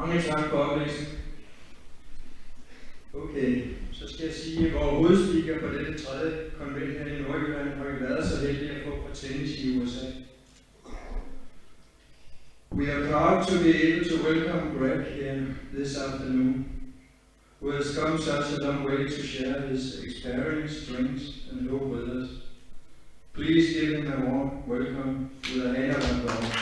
Mange tak for oplæsningen. Okay, så skal jeg sige, at vores hovedspeaker på dette tredje konvent her i Nordjylland har vi været så heldige at få fra tennis i USA. We are proud to be able to welcome Greg here this afternoon, who has come such a long way to share his experience, strengths, and hope with us. Please give him a warm welcome with a hand of applause.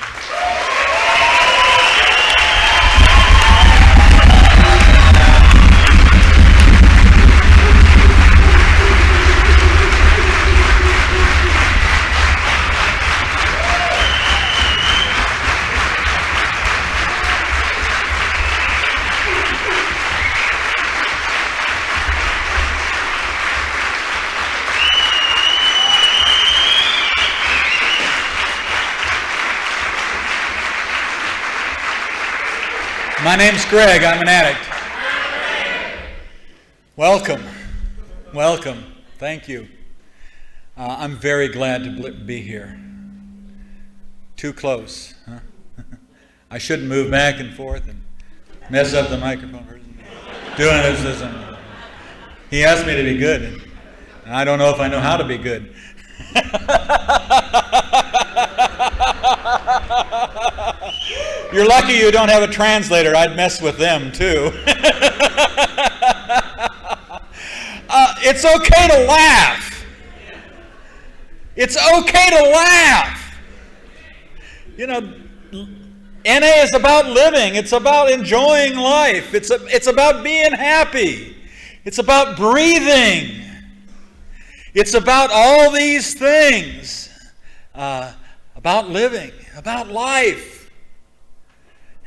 My name's Greg. I'm an addict. Welcome. Welcome. Thank you. I'm very glad to be here. Too close, huh? I shouldn't move back and forth and mess up the microphone. Doing this. He asked me to be good, and I don't know if I know how to be good. You're lucky you don't have a translator. I'd mess with them too. It's okay to laugh. It's okay to laugh. You know, NA is about living. It's about enjoying life. It's about being happy. It's about breathing. It's about all these things. About living, about life.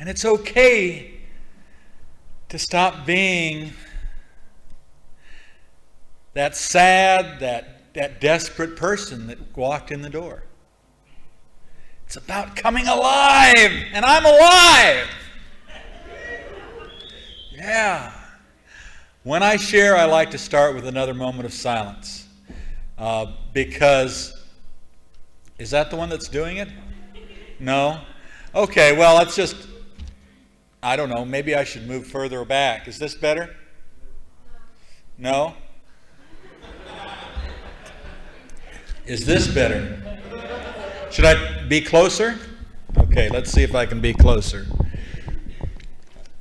And it's okay to stop being that sad, that desperate person that walked in the door. It's about coming alive, and I'm alive. Yeah. When I share, I like to start with another moment of silence. Because, is that the one that's doing it? No? Okay, well, let's just, I don't know, maybe I should move further back. Is this better? No? Is this better? Should I be closer? Okay, let's see if I can be closer.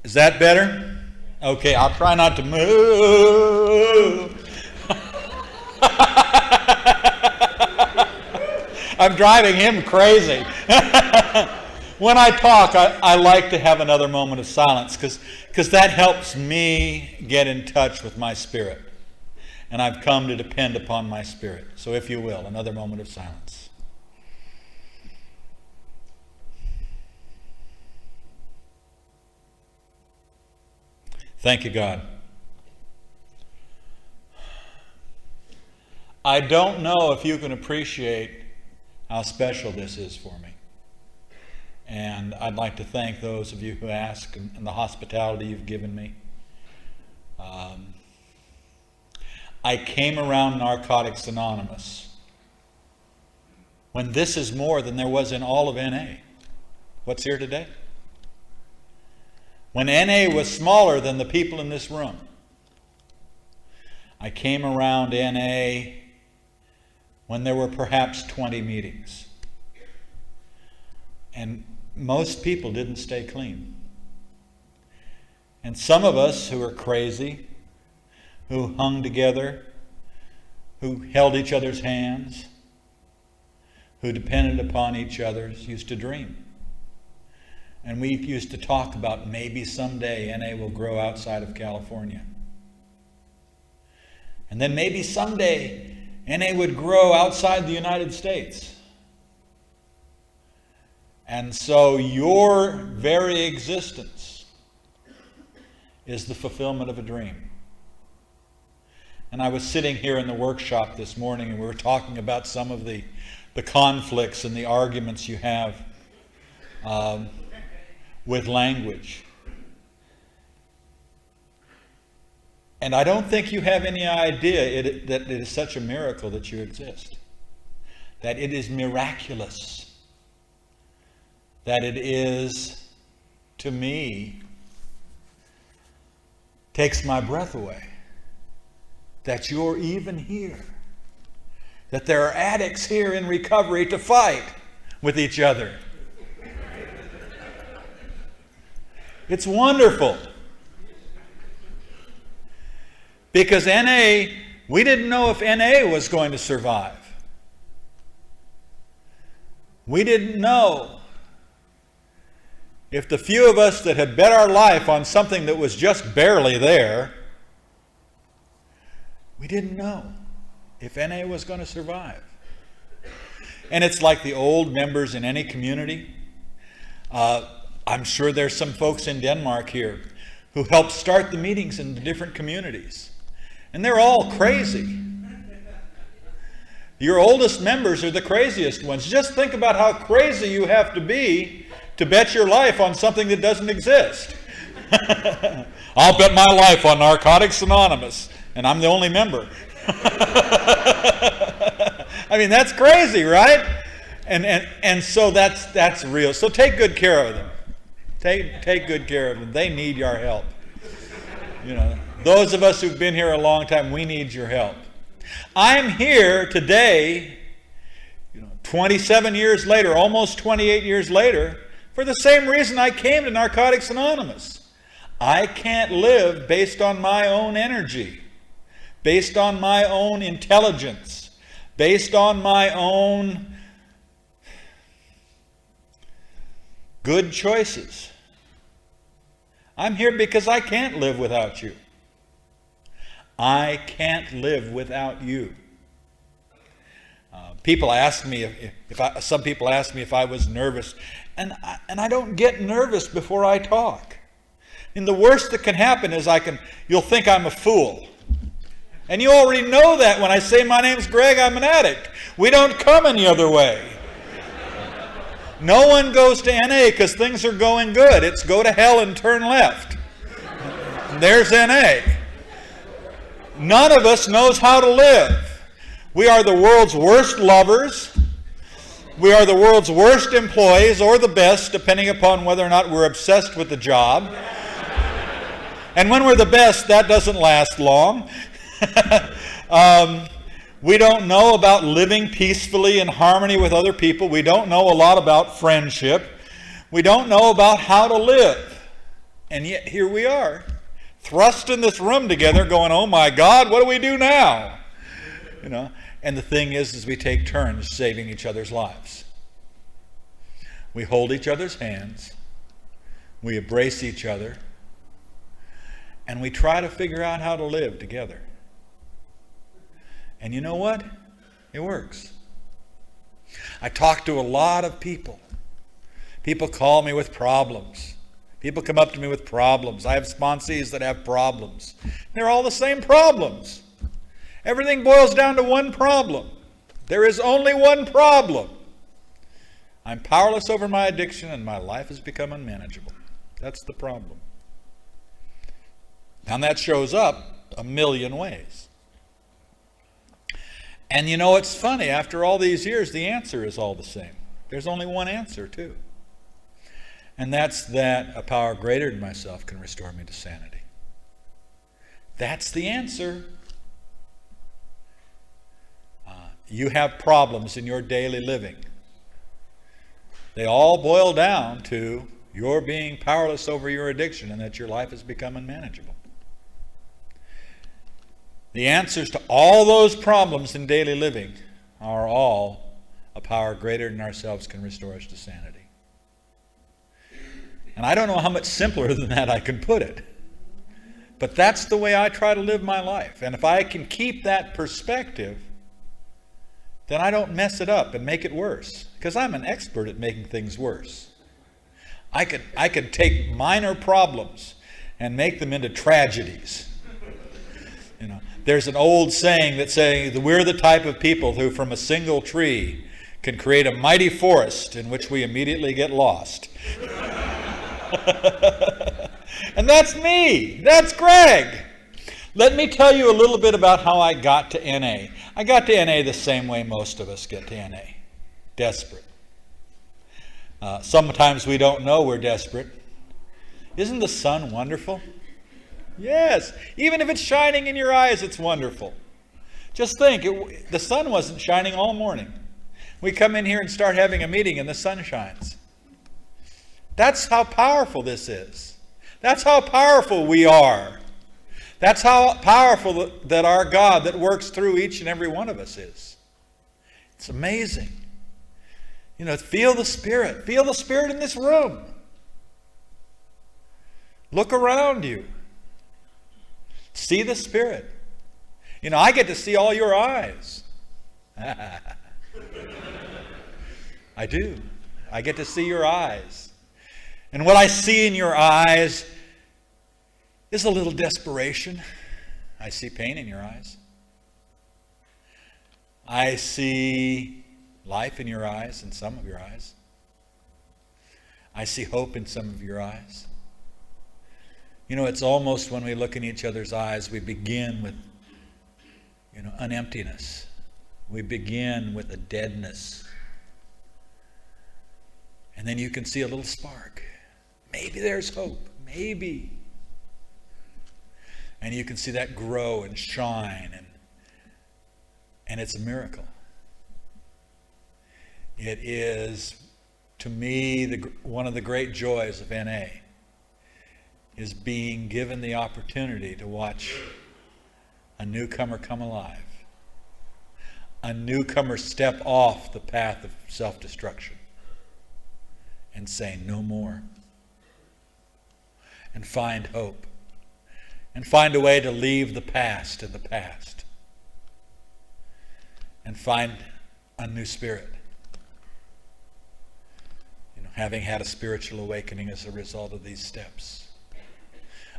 Is that better? Okay, I'll try not to move. I'm driving him crazy. When I talk, I like to have another moment of silence because that helps me get in touch with my spirit. And I've come to depend upon my spirit. So if you will, another moment of silence. Thank you, God. I don't know if you can appreciate how special this is for me. And I'd like to thank those of you who ask and the hospitality you've given me. I came around Narcotics Anonymous when this is more than there was in all of NA. What's here today? When NA was smaller than the people in this room. I came around NA when there were perhaps 20 meetings. And most people didn't stay clean. And some of us who are crazy, who hung together, who held each other's hands, who depended upon each other, used to dream. And we used to talk about maybe someday NA will grow outside of California. And then maybe someday NA would grow outside the United States. And so your very existence is the fulfillment of a dream. And I was sitting here in the workshop this morning and we were talking about some of the conflicts and the arguments you have with language. And I don't think you have any idea that it is such a miracle that you exist. That it is miraculous. That it is, to me, takes my breath away. That you're even here. That there are addicts here in recovery to fight with each other. It's wonderful. Because NA, we didn't know if NA was going to survive. We didn't know if the few of us that had bet our life on something that was just barely there, we didn't know if NA was going to survive. And it's like the old members in any community. I'm sure there's some folks in Denmark here who helped start the meetings in the different communities. And they're all crazy. Your oldest members are the craziest ones. Just think about how crazy you have to be to bet your life on something that doesn't exist. I'll bet my life on Narcotics Anonymous, and I'm the only member. I mean, that's crazy, right? And so that's real. So take good care of them. Take good care of them. They need your help. You know, those of us who've been here a long time, we need your help. I'm here today, 27 years later, almost 28 years later, for the same reason I came to Narcotics Anonymous. I can't live based on my own energy, based on my own intelligence, based on my own good choices. I'm here because I can't live without you. I can't live without you. People ask me some people ask me if I was nervous, and I don't get nervous before I talk. And the worst that can happen is you'll think I'm a fool. And you already know that when I say my name's Greg, I'm an addict. We don't come any other way. No one goes to NA because things are going good. It's go to hell and turn left. And there's NA. None of us knows how to live. We are the world's worst lovers. We are the world's worst employees, or the best, depending upon whether or not we're obsessed with the job. And when we're the best, that doesn't last long. We don't know about living peacefully in harmony with other people. We don't know a lot about friendship. We don't know about how to live. And yet here we are, thrust in this room together going, oh my God, what do we do now? And the thing is we take turns saving each other's lives. We hold each other's hands. We embrace each other. And we try to figure out how to live together. And you know what? It works. I talk to a lot of people. People call me with problems. People come up to me with problems. I have sponsees that have problems. They're all the same problems. Everything boils down to one problem. There is only one problem. I'm powerless over my addiction and my life has become unmanageable. That's the problem. And that shows up a million ways. And it's funny, after all these years, the answer is all the same. There's only one answer, too. And that's that a power greater than myself can restore me to sanity. That's the answer. You have problems in your daily living. They all boil down to your being powerless over your addiction and that your life has become unmanageable. The answers to all those problems in daily living are all a power greater than ourselves can restore us to sanity. And I don't know how much simpler than that I can put it. But that's the way I try to live my life. And if I can keep that perspective, then I don't mess it up and make it worse. Because I'm an expert at making things worse. I could take minor problems and make them into tragedies. There's an old saying that says we're the type of people who from a single tree can create a mighty forest in which we immediately get lost. And that's me. That's Greg. Let me tell you a little bit about how I got to NA. I got to NA the same way most of us get to NA. Desperate. Sometimes we don't know we're desperate. Isn't the sun wonderful? Yes. Even if it's shining in your eyes, it's wonderful. Just think, the sun wasn't shining all morning. We come in here and start having a meeting and the sun shines. That's how powerful this is. That's how powerful we are. That's how powerful that our God that works through each and every one of us is. It's amazing. You know, feel the Spirit. Feel the Spirit in this room. Look around you. See the Spirit. You know, I get to see all your eyes. I do. I get to see your eyes. And what I see in your eyes is a little desperation. I see pain in your eyes. I see life in your eyes, in some of your eyes. I see hope in some of your eyes. You know, it's almost when we look in each other's eyes, we begin with, an emptiness. We begin with a deadness. And then you can see a little spark. Maybe there's hope. Maybe. And you can see that grow and shine. And it's a miracle. It is, to me, one of the great joys of NA is being given the opportunity to watch a newcomer come alive. A newcomer step off the path of self-destruction and say, no more. And find hope. And find a way to leave the past in the past. And find a new spirit. Having had a spiritual awakening as a result of these steps.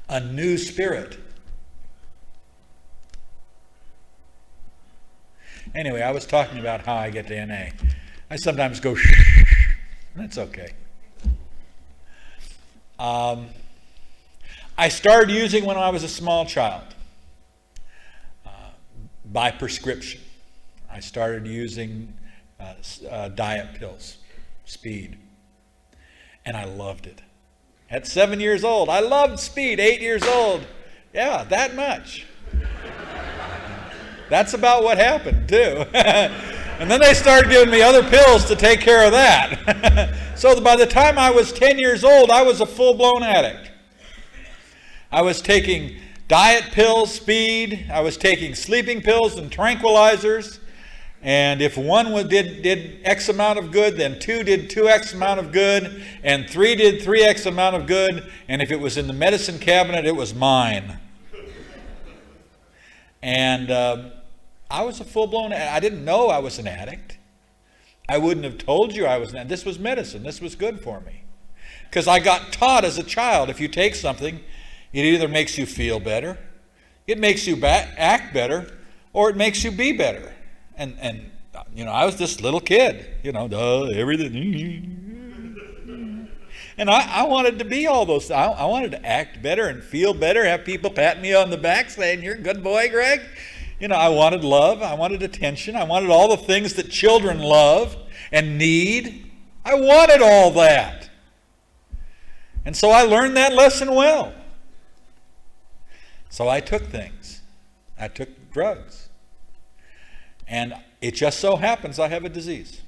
A new spirit. Anyway, I was talking about how I get to NA. I sometimes go shh. That's okay. I started using when I was a small child. By prescription. I started using diet pills. Speed. And I loved it. At 7 years old, I loved speed. 8 years old, yeah, that much. That's about what happened, too. And then they started giving me other pills to take care of that. So by the time I was 10 years old, I was a full-blown addict. I was taking diet pills, speed. I was taking sleeping pills and tranquilizers. And if one did X amount of good, then 2 did 2X amount of good, and 3 did 3X amount of good, and if it was in the medicine cabinet, it was mine. And I was a full-blown addict. I didn't know I was an addict. I wouldn't have told you I was an addict. This was medicine. This was good for me. Because I got taught as a child, if you take something, it either makes you feel better, it makes you act better, or it makes you be better. And I was this little kid, everything. And I wanted to be all those. I wanted to act better and feel better, have people pat me on the back saying, you're a good boy, Greg. I wanted love. I wanted attention. I wanted all the things that children love and need. I wanted all that. And so I learned that lesson well. So I took things. I took drugs. And it just so happens I have a disease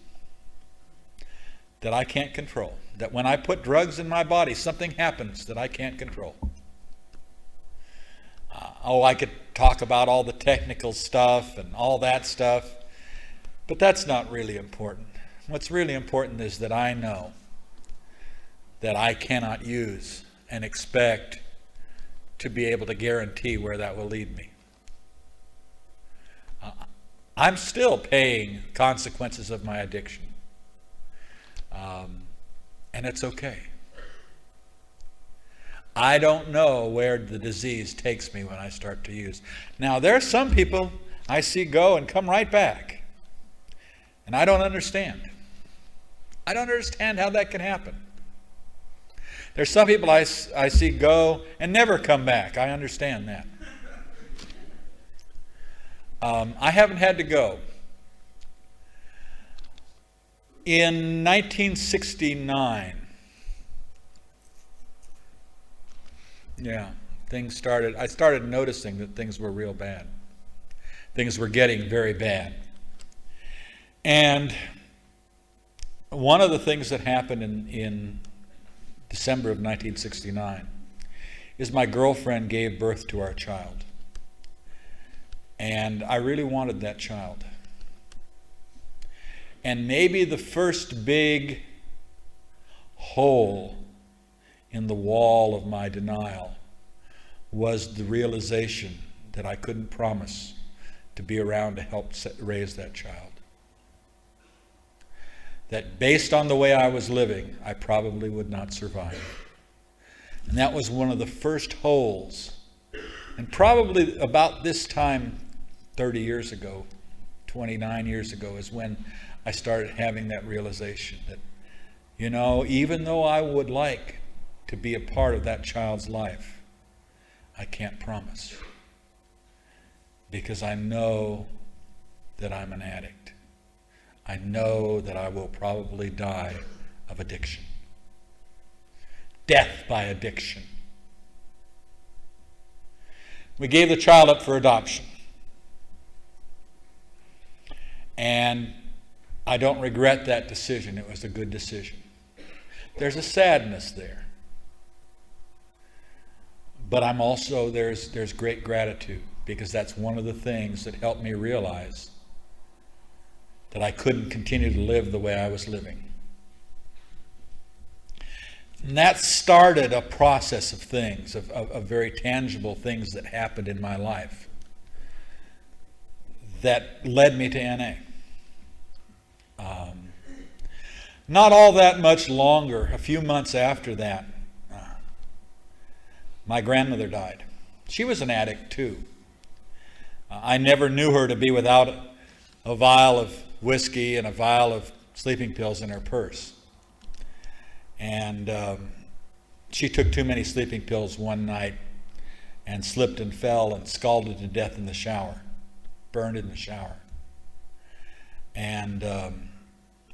that I can't control. That when I put drugs in my body, something happens that I can't control. I could talk about all the technical stuff and all that stuff, but that's not really important. What's really important is that I know that I cannot use and expect to be able to guarantee where that will lead me. I'm still paying consequences of my addiction. And it's okay. I don't know where the disease takes me when I start to use. Now, there are some people I see go and come right back. And I don't understand. I don't understand how that can happen. There's some people I see go and never come back. I understand that. I haven't had to go. In 1969, I started noticing that things were real bad. Things were getting very bad. And one of the things that happened in December of 1969 is my girlfriend gave birth to our child. And I really wanted that child. And maybe the first big hole in the wall of my denial was the realization that I couldn't promise to be around to help raise that child. That based on the way I was living, I probably would not survive. And that was one of the first holes. And probably about this time, 30 years ago, 29 years ago, is when I started having that realization that, even though I would like to be a part of that child's life, I can't promise. Because I know that I'm an addict. I know that I will probably die of addiction. Death by addiction. We gave the child up for adoption. And I don't regret that decision. It was a good decision. There's a sadness there. But there's great gratitude, because that's one of the things that helped me realize that I couldn't continue to live the way I was living. And that started a process of things, of very tangible things that happened in my life that led me to NA. Not all that much longer, a few months after that, my grandmother died. She was an addict too. I never knew her to be without a vial of whiskey and a vial of sleeping pills in her purse. And she took too many sleeping pills one night and slipped and fell and scalded to death in the shower, burned in the shower. And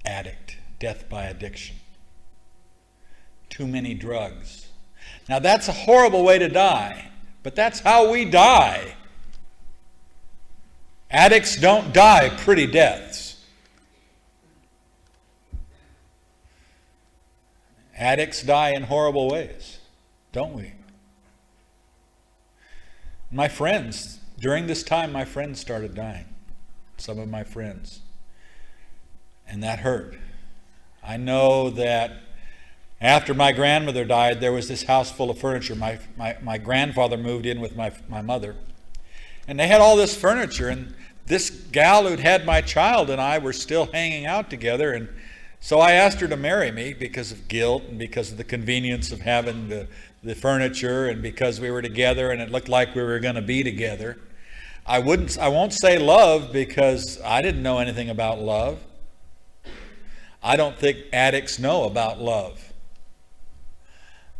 addict, death by addiction. Too many drugs. Now that's a horrible way to die, but that's how we die. Addicts don't die pretty deaths. Addicts die in horrible ways, don't we? My friends, during this time, my friends started dying. Some of my friends. And that hurt. I know that after my grandmother died, there was this house full of furniture. My grandfather moved in with my mother. And they had all this furniture, and this gal who'd had my child and I were still hanging out together. And so I asked her to marry me because of guilt and because of the convenience of having the furniture and because we were together and it looked like we were going to be together. I won't say love because I didn't know anything about love. I don't think addicts know about love.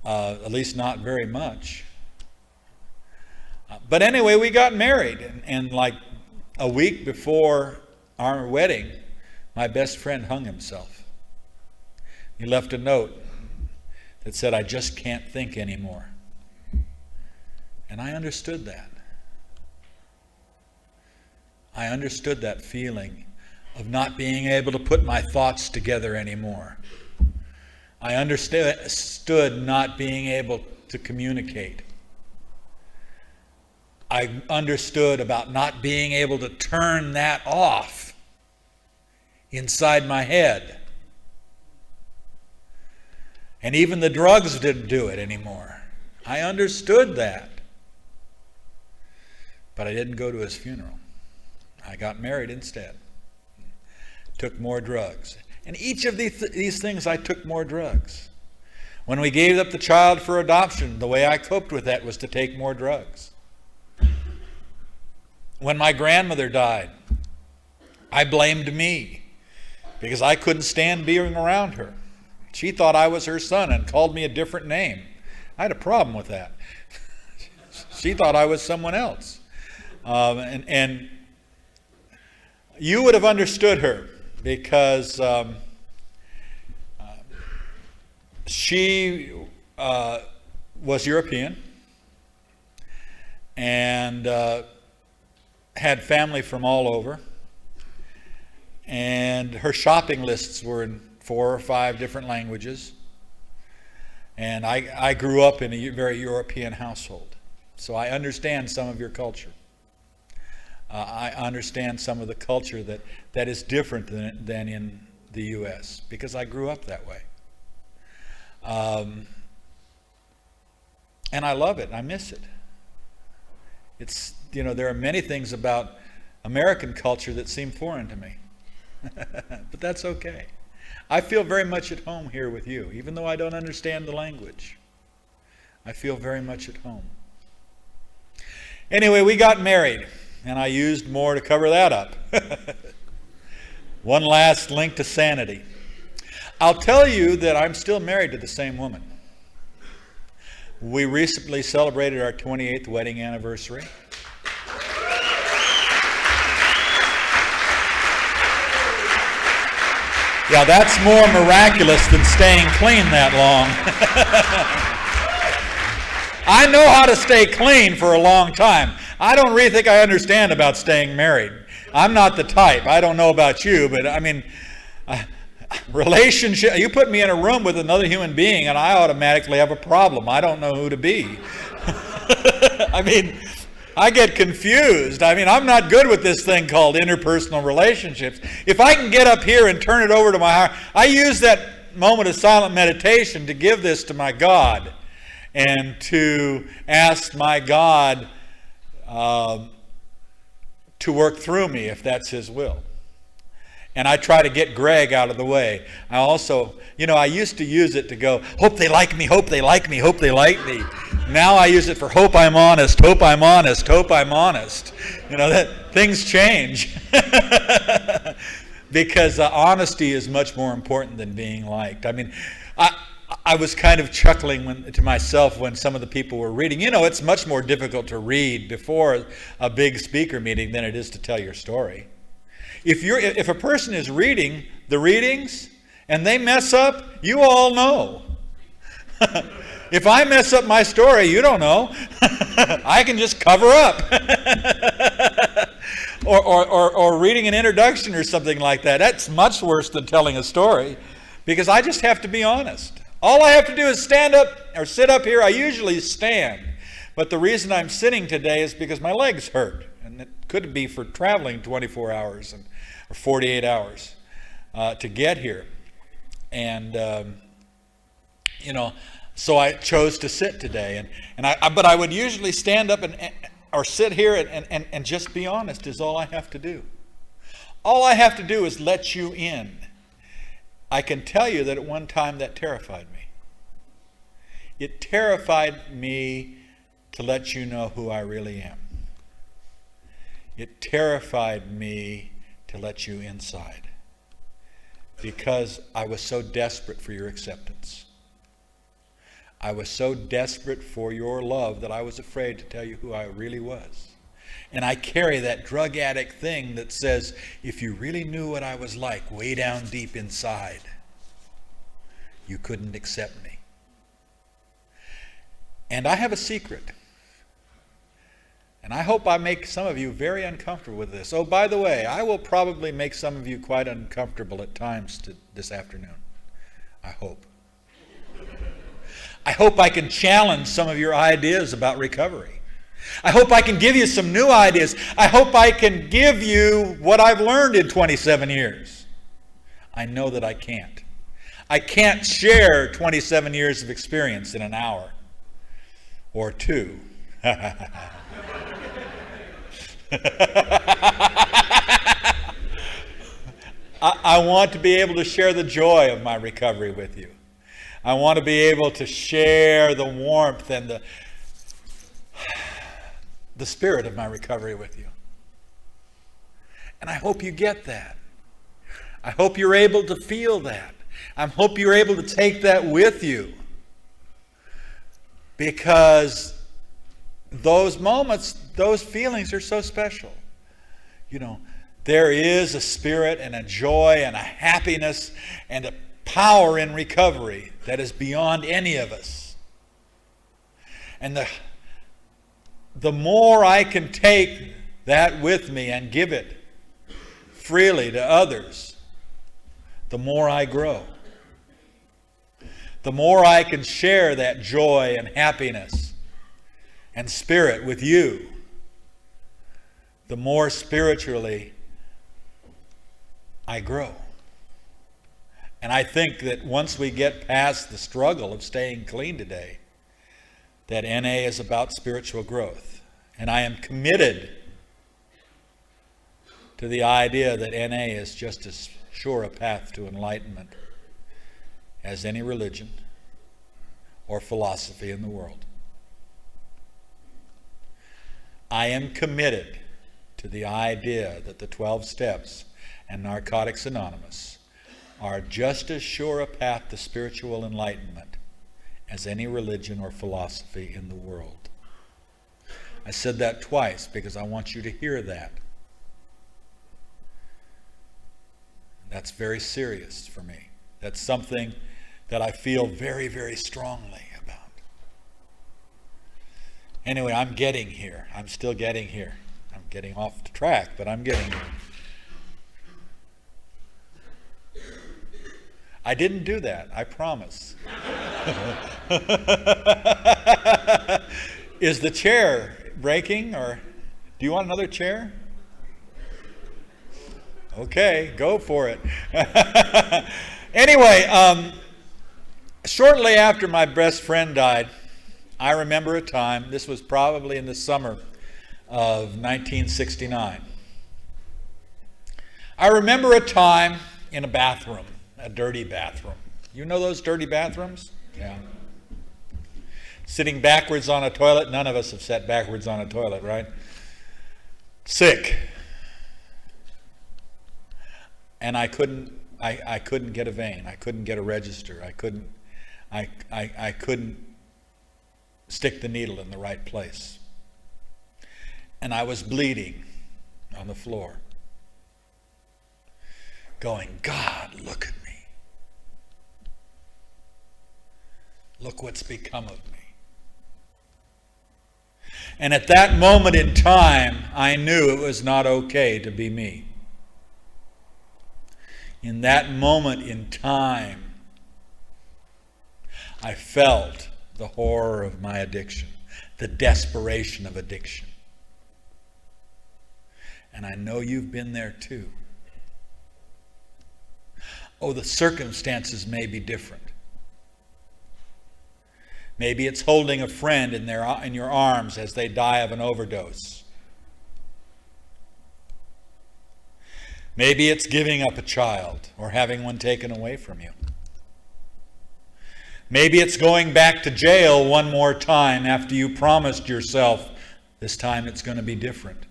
At least not very much. But anyway, we got married, and like a week before our wedding, my best friend hung himself. He left a note that said, "I just can't think anymore." And I understood that. I understood that feeling of not being able to put my thoughts together anymore. I understood not being able to communicate. I understood about not being able to turn that off inside my head. And even the drugs didn't do it anymore. I understood that. But I didn't go to his funeral. I got married instead. Took more drugs. And each of these things, I took more drugs. When we gave up the child for adoption, the way I coped with that was to take more drugs. When my grandmother died, I blamed me because I couldn't stand being around her. She thought I was her son and called me a different name. I had a problem with that. She thought I was someone else. And you would have understood her because she was European. and had family from all over. And her shopping lists were in 4 or 5 different languages. And I grew up in a very European household. So I understand some of your culture. I understand some of the culture that is different than in the U.S. because I grew up that way. And I love it. I miss it. It's, there are many things about American culture that seem foreign to me. But that's okay. I feel very much at home here with you, even though I don't understand the language. I feel very much at home. Anyway, we got married, and I used more to cover that up. One last link to sanity. I'll tell you that I'm still married to the same woman. We recently celebrated our 28th wedding anniversary. Yeah, that's more miraculous than staying clean that long. I know how to stay clean for a long time. I don't really think I understand about staying married. I'm not the type. I don't know about you, but I mean, relationship, you put me in a room with another human being and I automatically have a problem. I don't know who to be. I mean, I get confused. I mean, I'm not good with this thing called interpersonal relationships. If I can get up here and turn it over to my heart, I use that moment of silent meditation to give this to my God and to ask my God to work through me if that's His will. And I try to get Greg out of the way. I also, I used to use it to go, hope they like me, hope they like me, hope they like me. Now I use it for hope I'm honest, hope I'm honest, hope I'm honest. That things change. Because honesty is much more important than being liked. I mean, I was kind of chuckling to myself when some of the people were reading. It's much more difficult to read before a big speaker meeting than it is to tell your story. If a person is reading the readings and they mess up, you all know. If I mess up my story, you don't know. I can just cover up. or reading an introduction or something like that. That's much worse than telling a story because I just have to be honest. All I have to do is stand up or sit up here. I usually stand. But the reason I'm sitting today is because my legs hurt. And it could be for traveling 24 hours or 48 hours to get here. And, so I chose to sit today. But I would usually stand up or sit here and just be honest is all I have to do. All I have to do is let you in. I can tell you that at one time that terrified me. It terrified me to let you know who I really am. It terrified me to let you inside because I was so desperate for your acceptance. I was so desperate for your love that I was afraid to tell you who I really was. And I carry that drug addict thing that says, if you really knew what I was like way down deep inside, you couldn't accept me. And I have a secret. And I hope I make some of you very uncomfortable with this. Oh, by the way, I will probably make some of you quite uncomfortable at times this afternoon. I hope. I hope I can challenge some of your ideas about recovery. I hope I can give you some new ideas. I hope I can give you what I've learned in 27 years. I know that I can't. I can't share 27 years of experience in an hour or two. I want to be able to share the joy of my recovery with you. I want to be able to share the warmth and the spirit of my recovery with you. And I hope you get that. I hope you're able to feel that. I hope you're able to take that with you. Because those moments, those feelings are so special. There is a spirit and a joy and a happiness and a power in recovery that is beyond any of us. And the more I can take that with me and give it freely to others, the more I grow. The more I can share that joy and happiness and spirit with you, the more spiritually I grow. And I think that once we get past the struggle of staying clean today, that NA is about spiritual growth. And I am committed to the idea that NA is just as sure a path to enlightenment as any religion or philosophy in the world. I am committed to the idea that the 12 Steps and Narcotics Anonymous are just as sure a path to spiritual enlightenment as any religion or philosophy in the world. I said that twice because I want you to hear that. That's very serious for me. That's something that I feel very, very strongly about. Anyway, I'm getting here. I'm still getting here. I'm getting off the track, but I'm getting here. I didn't do that, I promise. Is the chair breaking, or do you want another chair? Okay, go for it. Anyway, shortly after my best friend died, I remember a time, this was probably in the summer of 1969. I remember a time in a bathroom, a dirty bathroom. You know those dirty bathrooms? Yeah. Sitting backwards on a toilet. None of us have sat backwards on a toilet, right? Sick. And I couldn't get a vein. I couldn't get a register. I couldn't stick the needle in the right place. And I was bleeding on the floor, going, God, look at me. Look what's become of me. And at that moment in time, I knew it was not okay to be me. In that moment in time, I felt the horror of my addiction, the desperation of addiction. And I know you've been there too. Oh, the circumstances may be different. Maybe it's holding a friend in your arms as they die of an overdose. Maybe it's giving up a child or having one taken away from you. Maybe it's going back to jail one more time after you promised yourself this time it's going to be different.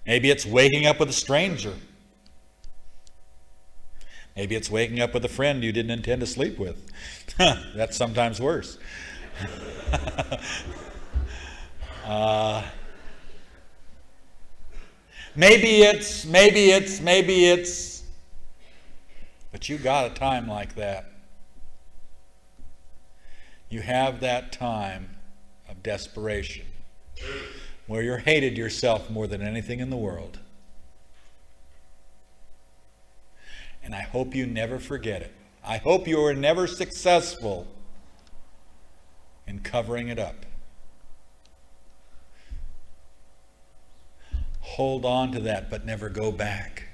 Maybe it's waking up with a stranger. Maybe it's waking up with a friend you didn't intend to sleep with. That's sometimes worse. Maybe it's, but you got a time like that. You have that time of desperation where you're hated yourself more than anything in the world. And I hope you never forget it. I hope you are never successful in covering it up. Hold on to that, but never go back.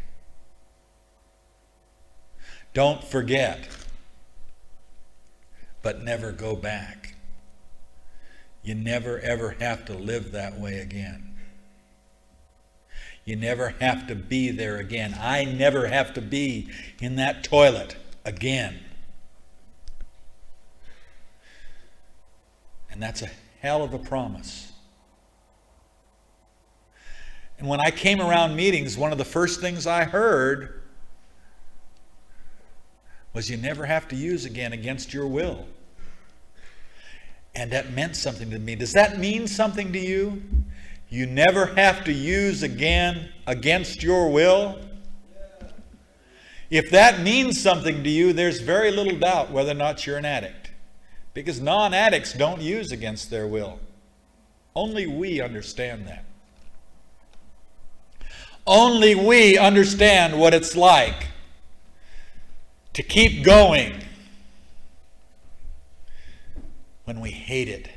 Don't forget, but never go back. You never ever have to live that way again. You never have to be there again. I never have to be in that toilet again. And that's a hell of a promise. And when I came around meetings, one of the first things I heard was you never have to use again against your will. And that meant something to me. Does that mean something to you? You never have to use again against your will? If that means something to you, there's very little doubt whether or not you're an addict. Because non-addicts don't use against their will. Only we understand that. Only we understand what it's like to keep going when we hate it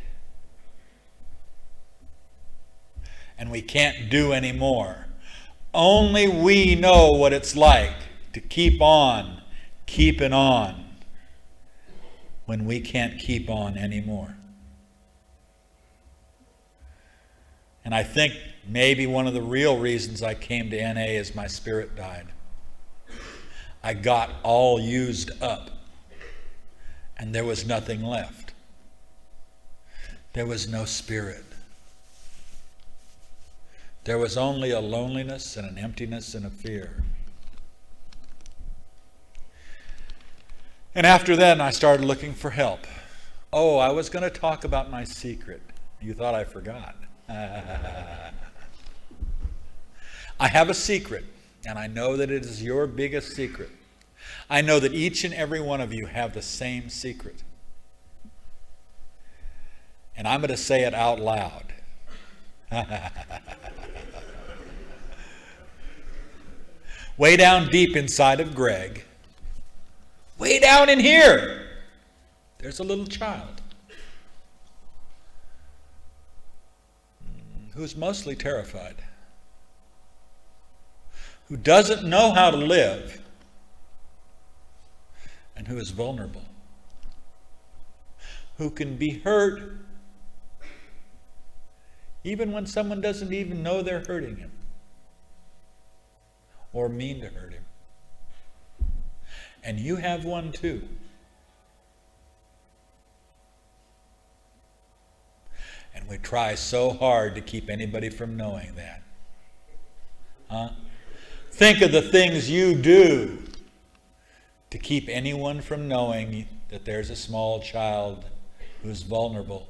and we can't do anymore. Only we know what it's like to keep on keeping on when we can't keep on anymore. And I think maybe one of the real reasons I came to NA is my spirit died. I got all used up, and there was nothing left. There was no spirit. There was only a loneliness and an emptiness and a fear. And after that, I started looking for help. Oh, I was going to talk about my secret. You thought I forgot. I have a secret, and I know that it is your biggest secret. I know that each and every one of you have the same secret. And I'm going to say it out loud. Way down deep inside of Greg, way down in here, there's a little child who's mostly terrified, who doesn't know how to live, and who is vulnerable, who can be hurt even when someone doesn't even know they're hurting him or mean to hurt him. And you have one too. And we try so hard to keep anybody from knowing that. Huh? Think of the things you do to keep anyone from knowing that there's a small child who's vulnerable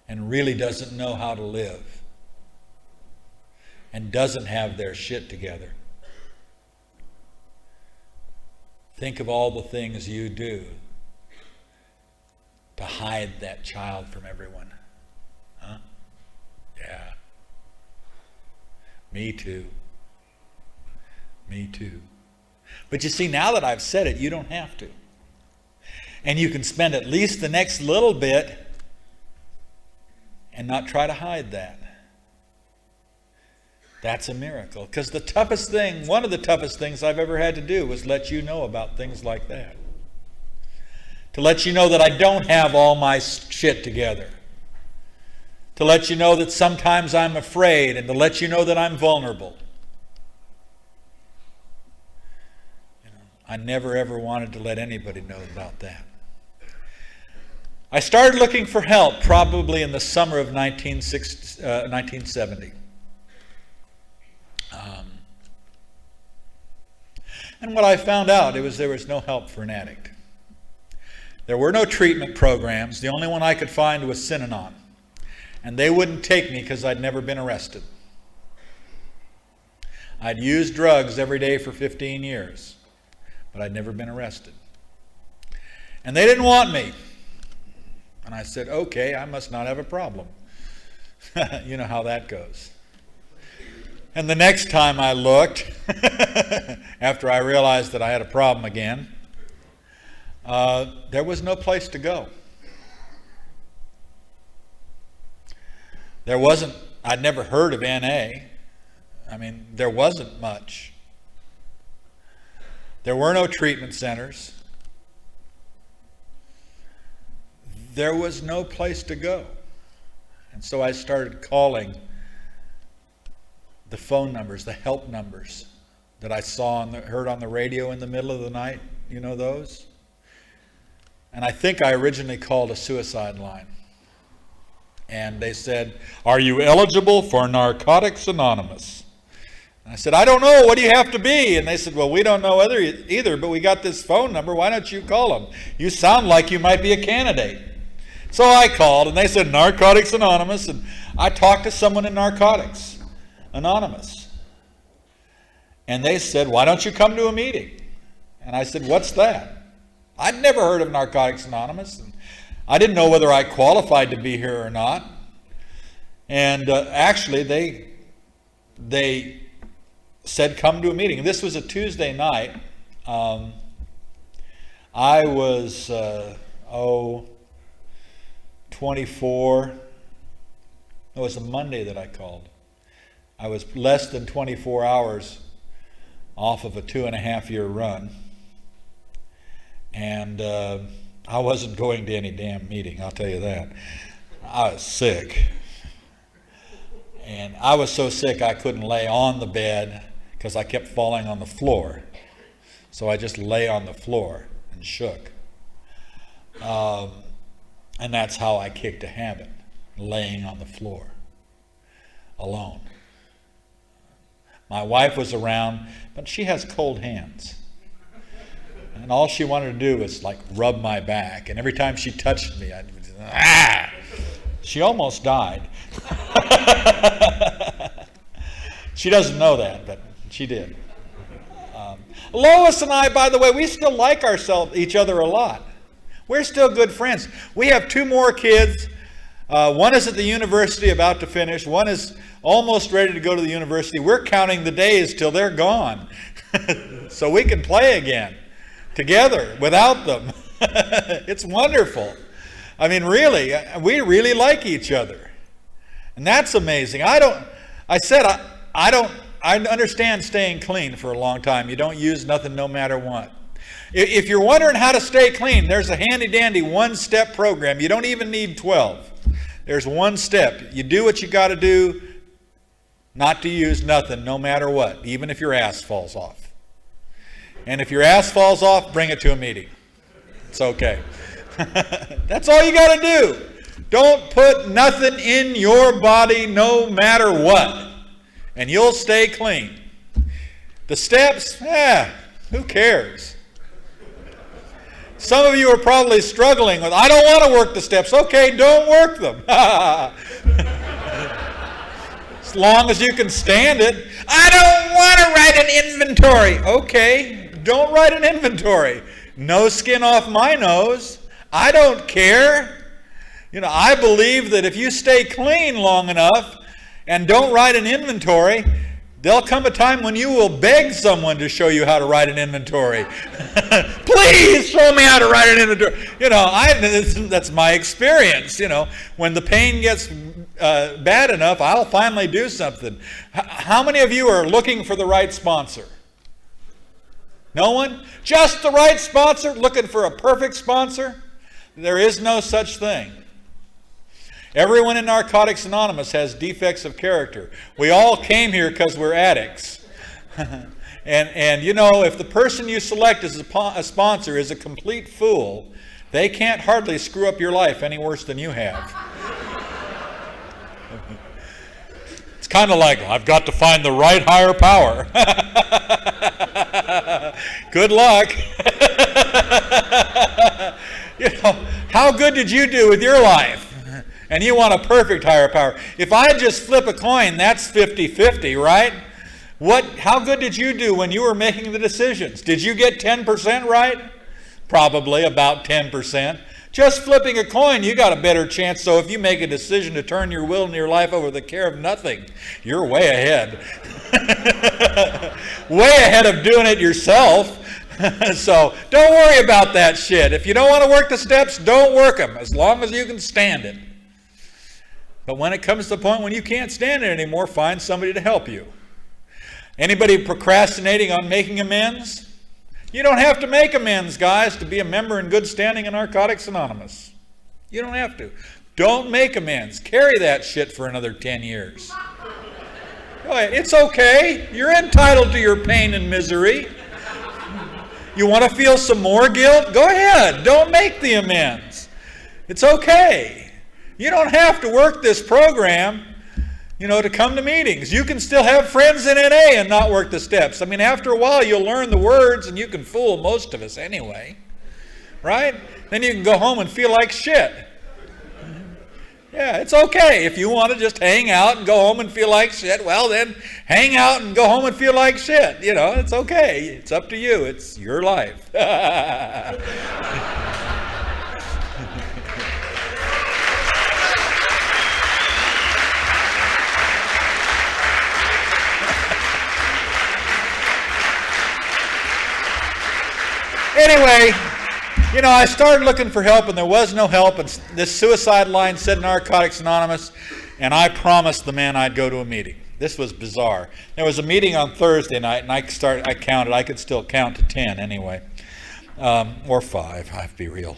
and really doesn't know how to live and doesn't have their shit together. Think of all the things you do to hide that child from everyone. Huh? Yeah. Me too. Me too. But you see, now that I've said it, you don't have to. And you can spend at least the next little bit and not try to hide that. That's a miracle. Because the toughest thing, one of the toughest things I've ever had to do was let you know about things like that. To let you know that I don't have all my shit together. To let you know that sometimes I'm afraid, and to let you know that I'm vulnerable. I never ever wanted to let anybody know about that. I started looking for help probably in the summer of 1970. And what I found out, there was no help for an addict. There were no treatment programs. The only one I could find was Synanon. And they wouldn't take me because I'd never been arrested. I'd used drugs every day for 15 years. But I'd never been arrested. And they didn't want me. And I said, okay, I must not have a problem. You know how that goes. And the next time I looked, after I realized that I had a problem again, there was no place to go. I'd never heard of NA. I mean, there wasn't much. There were no treatment centers. There was no place to go. And so I started calling the phone numbers, the help numbers that I saw and heard on the radio in the middle of the night. You know those? And I think I originally called a suicide line. And they said, "Are you eligible for Narcotics Anonymous?" I said, "I don't know. What do you have to be?" And they said, "Well, we don't know either, but we got this phone number. Why don't you call them? You sound like you might be a candidate." So I called, and they said, "Narcotics Anonymous." And I talked to someone in Narcotics Anonymous. And they said, "Why don't you come to a meeting?" And I said, "What's that?" I'd never heard of Narcotics Anonymous. And I didn't know whether I qualified to be here or not. And actually, they said, come to a meeting. This was a Tuesday night. I was, 24. It was a Monday that I called. I was less than 24 hours off of a 2.5-year run. And I wasn't going to any damn meeting, I'll tell you that. I was sick. And I was so sick I couldn't lay on the bed because I kept falling on the floor. So I just lay on the floor and shook. And that's how I kicked a habit, laying on the floor, alone. My wife was around, but she has cold hands. And all she wanted to do was like rub my back. And every time she touched me, I'd ah! She almost died. She doesn't know that, but she did. Lois and I, by the way, we still like each other a lot. We're still good friends. We have 2 more kids. One is at the university about to finish. One is almost ready to go to the university. We're counting the days till they're gone so we can play again together without them. It's wonderful. I mean, really, we really like each other. And that's amazing. I understand staying clean for a long time. You don't use nothing no matter what. If you're wondering how to stay clean, there's a handy-dandy 1-step program. You don't even need 12. There's 1 step. You do what you got to do not to use nothing no matter what, even if your ass falls off. And if your ass falls off, bring it to a meeting. It's okay. That's all you got to do. Don't put nothing in your body no matter what, and you'll stay clean. The steps, who cares? Some of you are probably struggling with, I don't want to work the steps. Okay, don't work them. As long as you can stand it. I don't want to write an inventory. Okay, don't write an inventory. No skin off my nose. I don't care. I believe that if you stay clean long enough and don't write an inventory, there'll come a time when you will beg someone to show you how to write an inventory. Please show me how to write an inventory. That's my experience. When the pain gets bad enough, I'll finally do something. How many of you are looking for the right sponsor? No one? Just the right sponsor? Looking for a perfect sponsor? There is no such thing. Everyone in Narcotics Anonymous has defects of character. We all came here because we're addicts. and if the person you select as a sponsor is a complete fool, they can't hardly screw up your life any worse than you have. It's kind of like, I've got to find the right higher power. Good luck. How good did you do with your life? And you want a perfect higher power. If I just flip a coin, that's 50-50, right? How good did you do when you were making the decisions? Did you get 10% right? Probably about 10%. Just flipping a coin, you got a better chance. So if you make a decision to turn your will and your life over to the care of nothing, you're way ahead. Way ahead of doing it yourself. So don't worry about that shit. If you don't want to work the steps, don't work them, as long as you can stand it. But when it comes to the point when you can't stand it anymore, find somebody to help you. Anybody procrastinating on making amends? You don't have to make amends, guys, to be a member in good standing in Narcotics Anonymous. You don't have to. Don't make amends. Carry that shit for another 10 years. It's okay. You're entitled to your pain and misery. You want to feel some more guilt? Go ahead. Don't make the amends. It's okay. You don't have to work this program, to come to meetings. You can still have friends in NA and not work the steps. I mean, after a while, you'll learn the words, and you can fool most of us anyway, right? Then you can go home and feel like shit. Yeah, it's okay. If you want to just hang out and go home and feel like shit, well, then hang out and go home and feel like shit. It's okay. It's up to you. It's your life. anyway, I started looking for help, and there was no help, and this suicide line said Narcotics Anonymous, and I promised the man I'd go to a meeting. This was bizarre. There was a meeting on Thursday night, and I counted. I could still count to 10 anyway, or 5. I have to be real.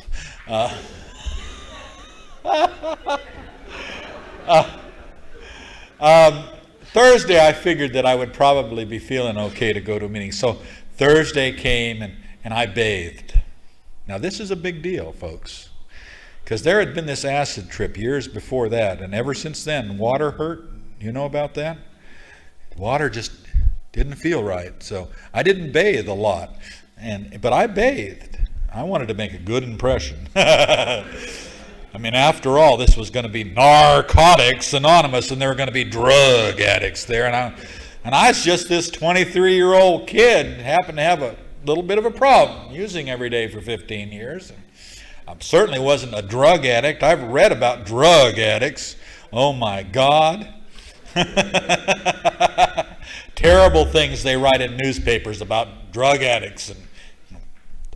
Thursday, I figured that I would probably be feeling okay to go to a meeting. So Thursday came, and I bathed. Now, this is a big deal, folks, because there had been this acid trip years before that, and ever since then, water hurt. You know about that? Water just didn't feel right, so I didn't bathe a lot, but I bathed. I wanted to make a good impression. I mean, after all, this was going to be Narcotics Anonymous, and there were going to be drug addicts there, and I was just this 23-year-old kid, happened to have a little bit of a problem using every day for 15 years. I certainly wasn't a drug addict. I've read about drug addicts. Oh my God. Terrible things they write in newspapers about drug addicts, and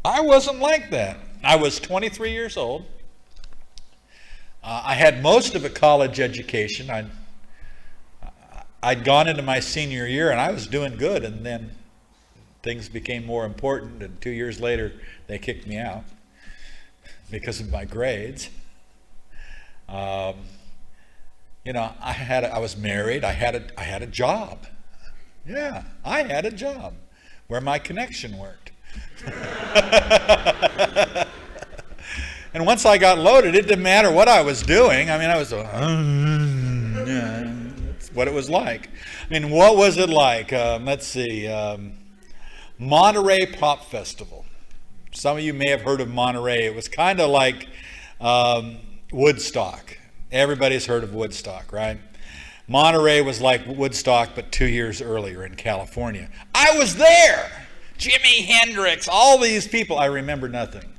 I wasn't like that. I was 23 years old. I had most of a college education. I'd gone into my senior year, and I was doing good, and then things became more important, and 2 years later they kicked me out because of my grades. I was married. I had a job. Yeah, I had a job where my connection worked. And once I got loaded, it didn't matter what I was doing. I mean, I was that's what it was like. I mean, what was it like? Let's see. Monterey Pop Festival. Some of you may have heard of Monterey. It was kind of like Woodstock. Everybody's heard of Woodstock, right? Monterey was like Woodstock, but 2 years earlier in California. I was there! Jimi Hendrix, all these people. I remember nothing.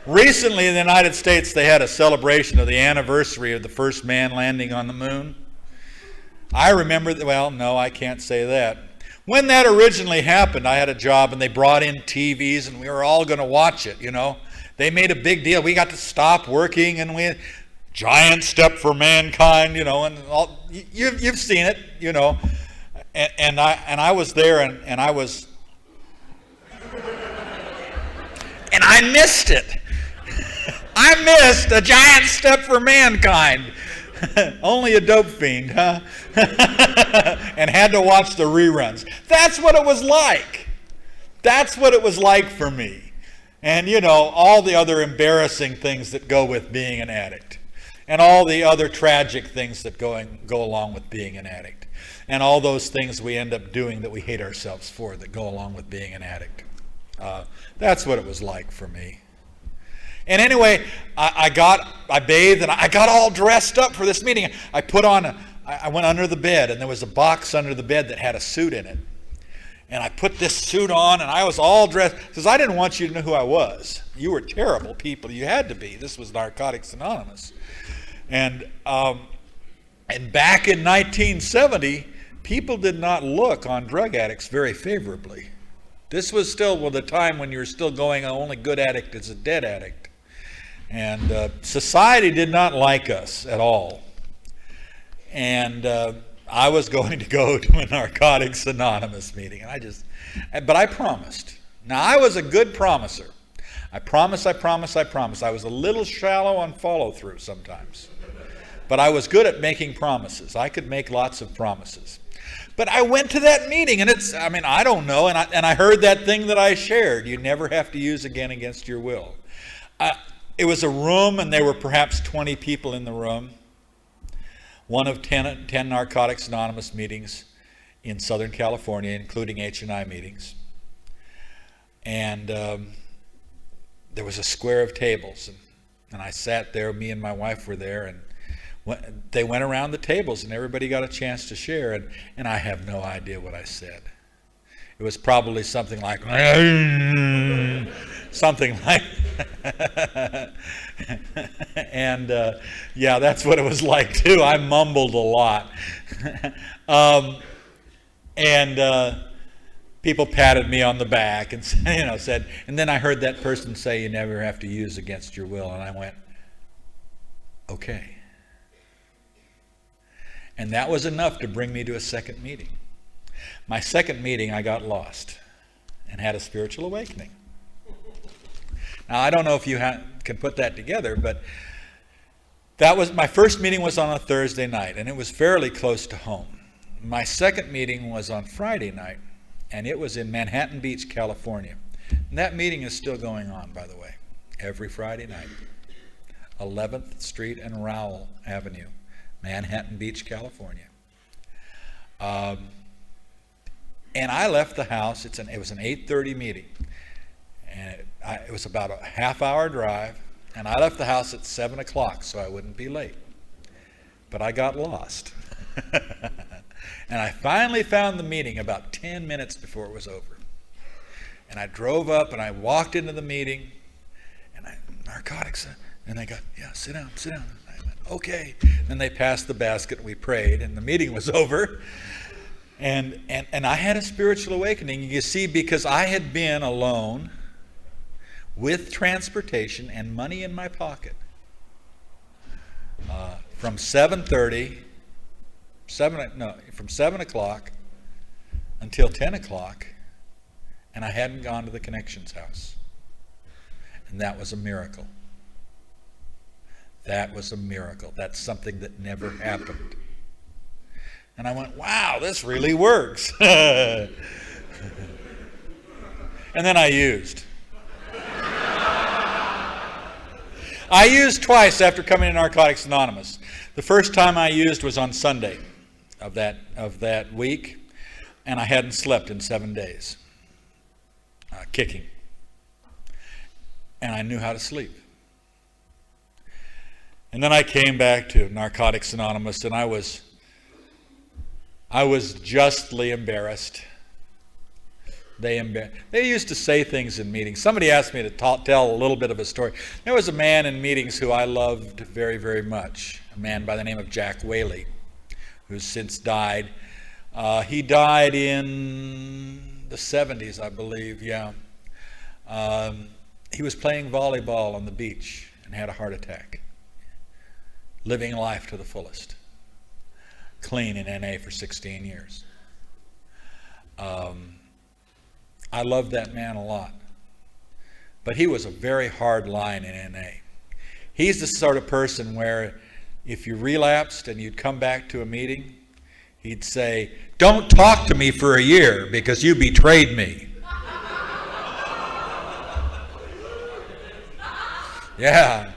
Recently in the United States, they had a celebration of the anniversary of the first man landing on the moon. I remember, well, no, I can't say that. When that originally happened, I had a job, and they brought in TVs, and we were all going to watch it, They made a big deal. We got to stop working, and giant step for mankind, and all, you've seen it, And I was there, and I was, and I missed it. I missed a giant step for mankind. Only a dope fiend, huh? And had to watch the reruns. That's what it was like. That's what it was like for me. And, all the other embarrassing things that go with being an addict. And all the other tragic things that go along with being an addict. And all those things we end up doing that we hate ourselves for that go along with being an addict. That's what it was like for me. And anyway, I bathed, and I got all dressed up for this meeting. I went under the bed, and there was a box under the bed that had a suit in it. And I put this suit on, and I was all dressed, because I didn't want you to know who I was. You were terrible people. You had to be. This was Narcotics Anonymous. And back in 1970, people did not look on drug addicts very favorably. This was still the time when you were still going, only good addict is a dead addict. And society did not like us at all. And I was going to go to a Narcotics Anonymous meeting, but I promised. Now, I was a good promiser. I promised. I was a little shallow on follow-through sometimes. But I was good at making promises. I could make lots of promises. But I went to that meeting, and I don't know, and I heard that thing that I shared, you never have to use again against your will. It was a room, and there were perhaps 20 people in the room. One of 10 Narcotics Anonymous meetings in Southern California, including H&I meetings. And there was a square of tables, and I sat there, me and my wife were there, and they went around the tables, and everybody got a chance to share, and I have no idea what I said. It was probably something like, and yeah, that's what it was like too. I mumbled a lot. And people patted me on the back and said, and then I heard that person say, you never have to use against your will. And I went, okay. And that was enough to bring me to a second meeting. My second meeting, I got lost and had a spiritual awakening. Now, I don't know if you can put that together, but that was my first meeting was on a Thursday night, and it was fairly close to home. My second meeting was on Friday night, and it was in Manhattan Beach, California. And that meeting is still going on, by the way, every Friday night. 11th Street and Rowell Avenue, Manhattan Beach, California. And I left the house. It was an 8:30 meeting, and it was about a half-hour drive. And I left the house at 7 o'clock so I wouldn't be late. But I got lost. And I finally found the meeting about 10 minutes before it was over. And I drove up and I walked into the meeting, and narcotics, and they got, yeah, sit down. And I went, okay. Then they passed the basket and we prayed, and the meeting was over. And I had a spiritual awakening, you see, because I had been alone with transportation and money in my pocket from 7 o'clock until 10 o'clock, and I hadn't gone to the Connections house. And that was a miracle. That was a miracle. That's something that never happened. And I went, wow, this really works. And then I used. I used twice after coming to Narcotics Anonymous. The first time I used was on Sunday of that week, and I hadn't slept in 7 days, kicking. And I knew how to sleep. And then I came back to Narcotics Anonymous, and I was justly embarrassed. They used to say things in meetings. Somebody asked me to tell a little bit of a story. There was a man in meetings who I loved very, very much, a man by the name of Jack Whaley, who's since died. He died in the 70s, I believe, yeah. He was playing volleyball on the beach and had a heart attack, living life to the fullest, clean in NA for 16 years. I loved that man a lot. But he was a very hard line in NA. He's the sort of person where if you relapsed and you'd come back to a meeting, he'd say, "Don't talk to me for a year because you betrayed me." Yeah.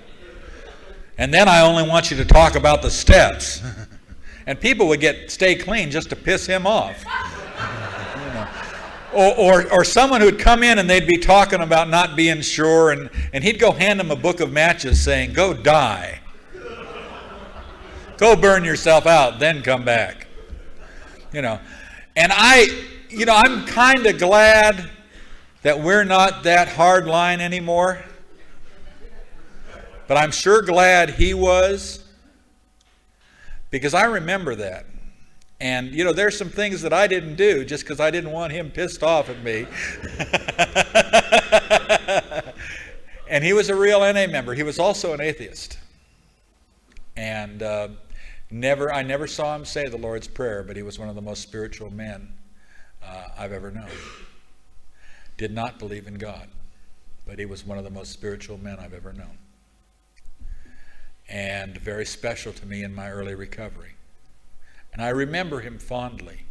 And then I only want you to talk about the steps. And people would stay clean just to piss him off. Or someone who'd come in and they'd be talking about not being sure, and he'd go hand them a book of matches saying, "Go die. Go burn yourself out, then come back." And I'm kind of glad that we're not that hard line anymore. But I'm sure glad he was, because I remember that. And, there's some things that I didn't do just because I didn't want him pissed off at me. And he was a real NA member. He was also an atheist. And I never saw him say the Lord's Prayer, but he was one of the most spiritual men I've ever known. Did not believe in God, but he was one of the most spiritual men I've ever known. And very special to me in my early recovery. And I remember him fondly.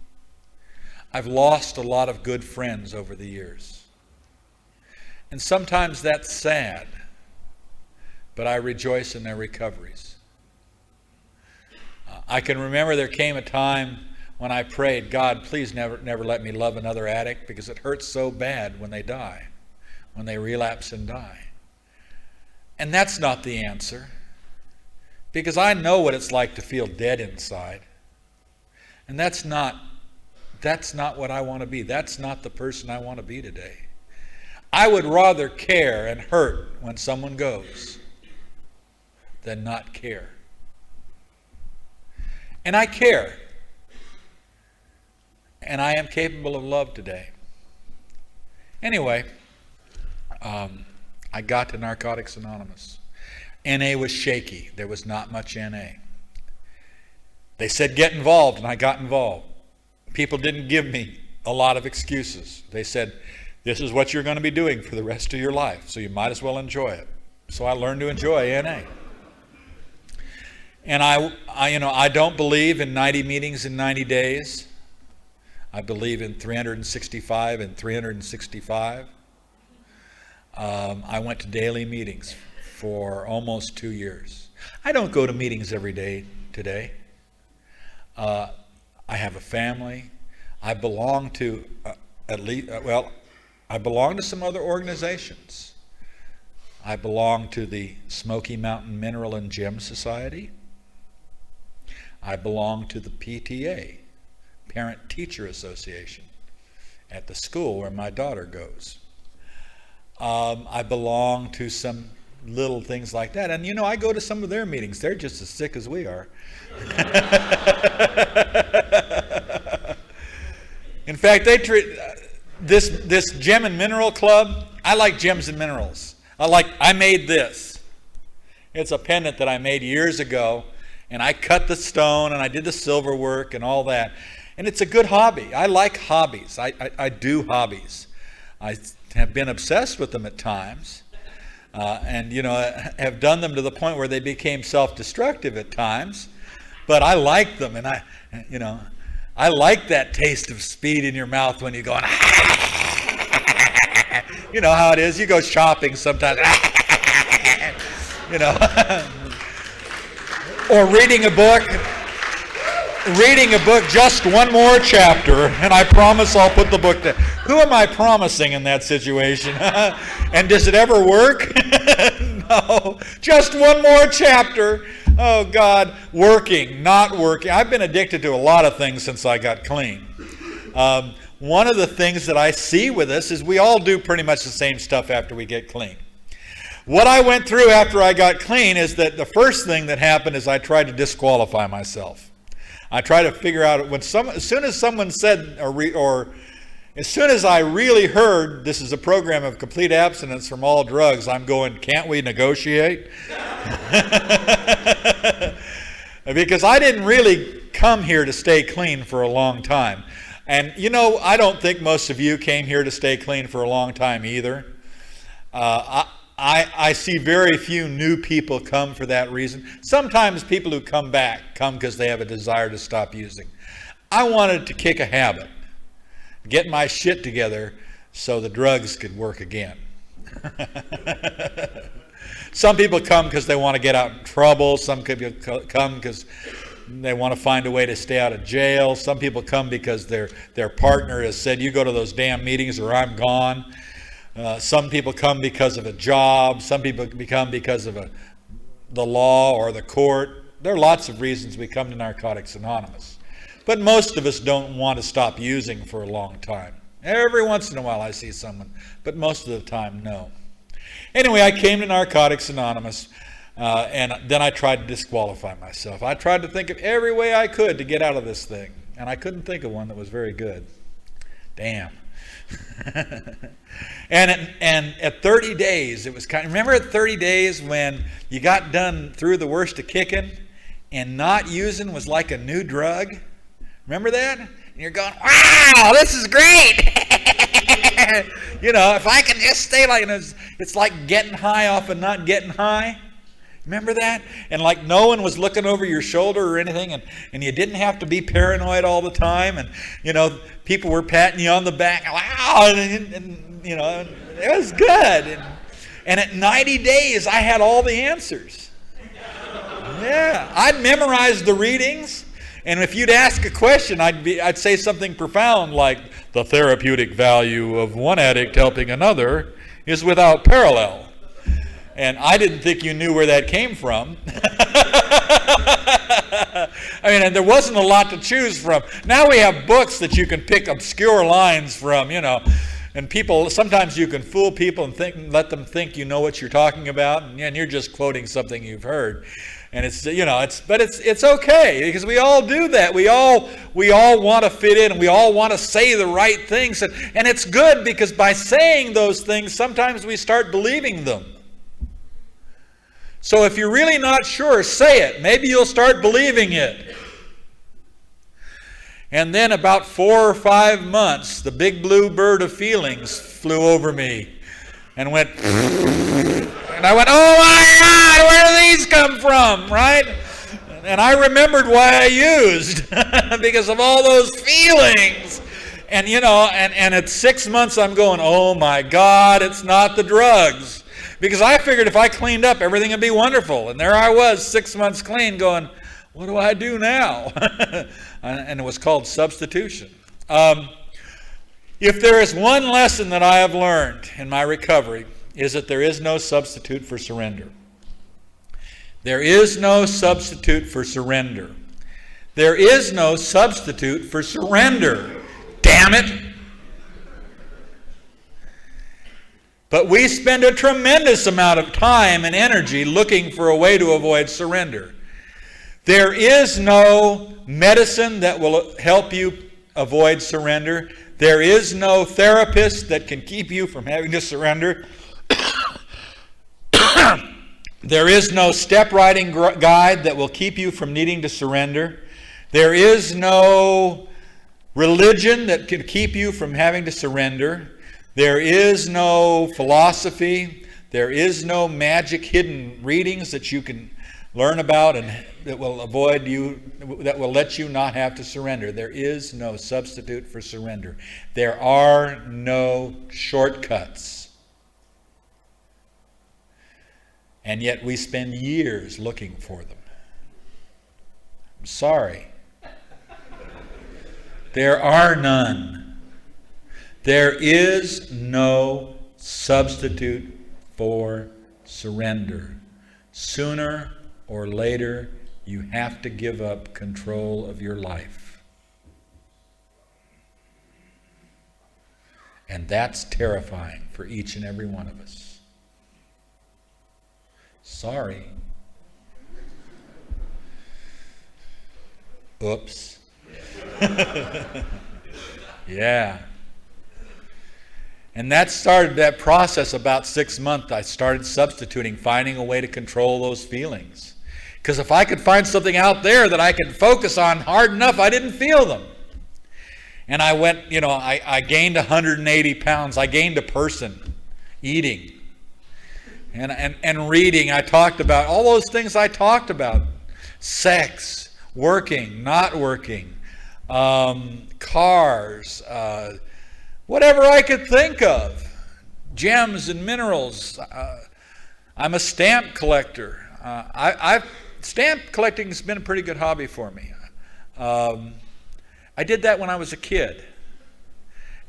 I've lost a lot of good friends over the years. And sometimes that's sad, but I rejoice in their recoveries. I can remember there came a time when I prayed, "God, please never let me love another addict, because it hurts so bad when they die, when they relapse and die." And that's not the answer, because I know what it's like to feel dead inside. And that's not what I want to be. That's not the person I want to be today. I would rather care and hurt when someone goes than not care. And I care. and I am capable of love today. Anyway, I got to Narcotics Anonymous. NA was shaky. There was not much NA. They said get involved, and I got involved. People didn't give me a lot of excuses. They said, this is what you're going to be doing for the rest of your life, so you might as well enjoy it. So I learned to enjoy NA. And I don't believe in 90 meetings in 90 days. I believe in 365 and 365. I went to daily meetings for almost 2 years. I don't go to meetings every day today. I have a family. I belong to I belong to some other organizations. I belong to the Smoky Mountain Mineral and Gem Society. I belong to the PTA, Parent Teacher Association, at the school where my daughter goes. I belong to some little things like that. And I go to some of their meetings. They're just as sick as we are. In fact, they treat this Gem and Mineral Club. I like gems and minerals. I made this. It's a pendant that I made years ago, and I cut the stone and I did the silver work and all that. And it's a good hobby. I like hobbies. I do hobbies. I have been obsessed with them at times, and have done them to the point where they became self-destructive at times. But I like them, and I like that taste of speed in your mouth when you go, you know how it is. You go shopping sometimes, or reading a book. Just one more chapter, and I promise I'll put the book down. Who am I promising in that situation? And does it ever work? No. Just one more chapter. Oh, God. Working, not working. I've been addicted to a lot of things since I got clean. One of the things that I see with us is we all do pretty much the same stuff after we get clean. What I went through after I got clean is that the first thing that happened is I tried to disqualify myself. I try to figure out as soon as someone said, or as soon as I really heard this is a program of complete abstinence from all drugs, I'm going, can't we negotiate? Because I didn't really come here to stay clean for a long time. And I don't think most of you came here to stay clean for a long time either. I see very few new people come for that reason. Sometimes people who come back come because they have a desire to stop using. I wanted to kick a habit, get my shit together so the drugs could work again. Some people come because they want to get out in trouble. Some people come because they want to find a way to stay out of jail. Some people come because their partner has said, you go to those damn meetings or I'm gone. Some people come because of a job. Some people come because of the law or the court. There are lots of reasons we come to Narcotics Anonymous. But most of us don't want to stop using for a long time. Every once in a while I see someone, but most of the time, no. Anyway, I came to Narcotics Anonymous, and then I tried to disqualify myself. I tried to think of every way I could to get out of this thing, and I couldn't think of one that was very good. Damn. And at 30 days, it was remember at 30 days when you got done through the worst of kicking and not using was like a new drug? Remember that? And you're going, wow, this is great. If I can just stay like this, it's like getting high off of not getting high. Remember that? And like no one was looking over your shoulder or anything, and you didn't have to be paranoid all the time, and people were patting you on the back. Wow, and it was good. And at 90 days, I had all the answers. Yeah, I'd memorized the readings, and if you'd ask a question, I'd say something profound like, the therapeutic value of one addict helping another is without parallel. And I didn't think you knew where that came from. And there wasn't a lot to choose from. Now we have books that you can pick obscure lines from, and people, sometimes you can fool people and let them think you know what you're talking about, and you're just quoting something you've heard. And it's, you know, it's okay, because we all do that. We all want to fit in, and we all want to say the right things. And it's good, because by saying those things, sometimes we start believing them. So if you're really not sure, say it. Maybe you'll start believing it. And then about 4 or 5 months, the big blue bird of feelings flew over me and went, and I went, oh my God, where do these come from, right? And I remembered why I used, because of all those feelings. And, you know, and at 6 months I'm going, oh my God, it's not the drugs. Because I figured if I cleaned up, everything would be wonderful. And there I was, 6 months clean, going, what do I do now? And it was called substitution. If there is one lesson that I have learned in my recovery, is that there is no substitute for surrender. There is no substitute for surrender. There is no substitute for surrender. Damn it! But we spend a tremendous amount of time and energy looking for a way to avoid surrender. There is no medicine that will help you avoid surrender. There is no therapist that can keep you from having to surrender. There is no step writing guide that will keep you from needing to surrender. There is no religion that can keep you from having to surrender. There is no philosophy. There is no magic hidden readings that you can learn about and that will avoid you, that will let you not have to surrender. There is no substitute for surrender. There are no shortcuts. And yet we spend years looking for them. I'm sorry. There are none. There is no substitute for surrender. Sooner or later, you have to give up control of your life. And that's terrifying for each and every one of us. Sorry. Oops. Yeah. And that started that process about 6 months. I started substituting, finding a way to control those feelings. Because if I could find something out there that I could focus on hard enough, I didn't feel them. And I went, you know, I gained 180 pounds. I gained a person eating. And reading, I talked about all those things I talked about. Sex, working, not working, cars, whatever I could think of. Gems and minerals. I'm a stamp collector. Stamp collecting has been a pretty good hobby for me. I did that when I was a kid.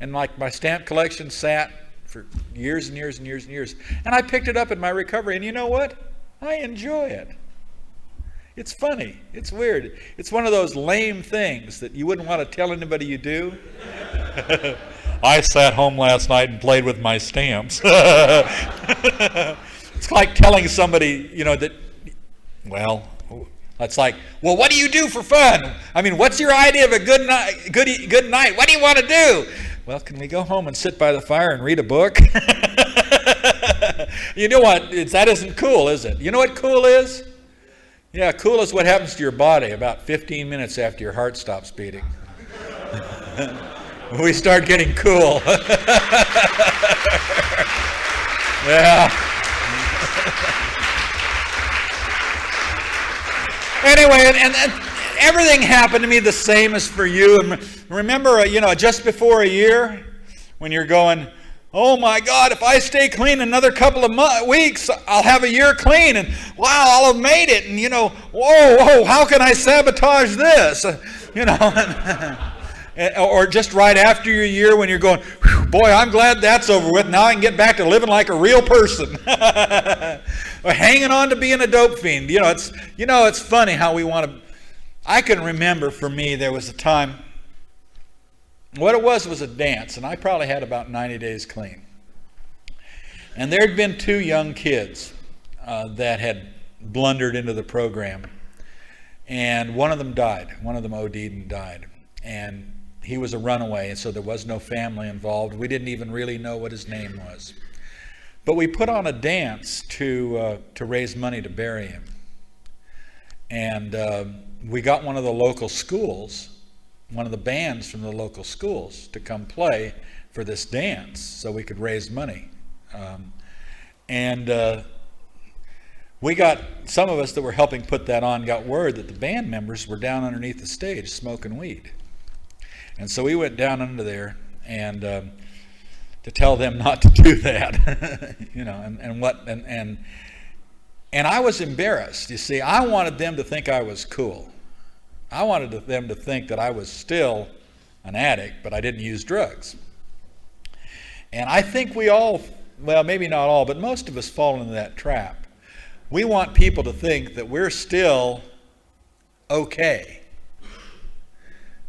And like my stamp collection sat for years and years and years and years. And I picked it up in my recovery, and you know what? I enjoy it. It's funny. It's weird. It's one of those lame things that you wouldn't want to tell anybody you do. I sat home last night and played with my stamps. It's like telling somebody, you know, that, well, it's like, well, what do you do for fun? I mean, what's your idea of a good night? Good night? What do you want to do? Well, can we go home and sit by the fire and read a book? You know what? That isn't cool, is it? You know what cool is? Yeah, cool is what happens to your body about 15 minutes after your heart stops beating. We start getting cool. Yeah. Anyway, and everything happened to me the same as for you. And remember, you know, just before a year, when you're going, oh my God, if I stay clean another couple of weeks, I'll have a year clean, and wow, I'll have made it. And you know, whoa, how can I sabotage this? You know, or just right after your year when you're going, boy, I'm glad that's over with. Now I can get back to living like a real person. Or hanging on to being a dope fiend. You know, it's funny how we want to. I can remember for me there was a time. What it was a dance, and I probably had about 90 days clean. And there had been 2 young kids that had blundered into the program. And one of them died. One of them OD'd and died. And he was a runaway, and so there was no family involved. We didn't even really know what his name was. But we put on a dance to raise money to bury him. And we got one of the local schools, one of the bands from the local schools, to come play for this dance so we could raise money. We got, some of us that were helping put that on got word that the band members were down underneath the stage smoking weed. And so we went down under there and to tell them not to do that, you know, and I was embarrassed. You see, I wanted them to think I was cool. I wanted them to think that I was still an addict, but I didn't use drugs. And I think we all, well, maybe not all, but most of us fall into that trap. We want people to think that we're still okay,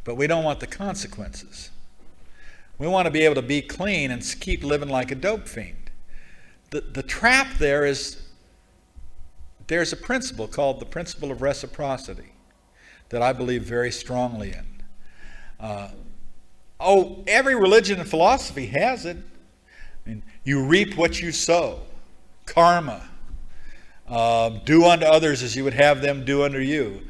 but we don't want the consequences. We want to be able to be clean and keep living like a dope fiend. The trap there is, there's a principle called the principle of reciprocity that I believe very strongly in. Every religion and philosophy has it. I mean, you reap what you sow. Karma. Do unto others as you would have them do unto you.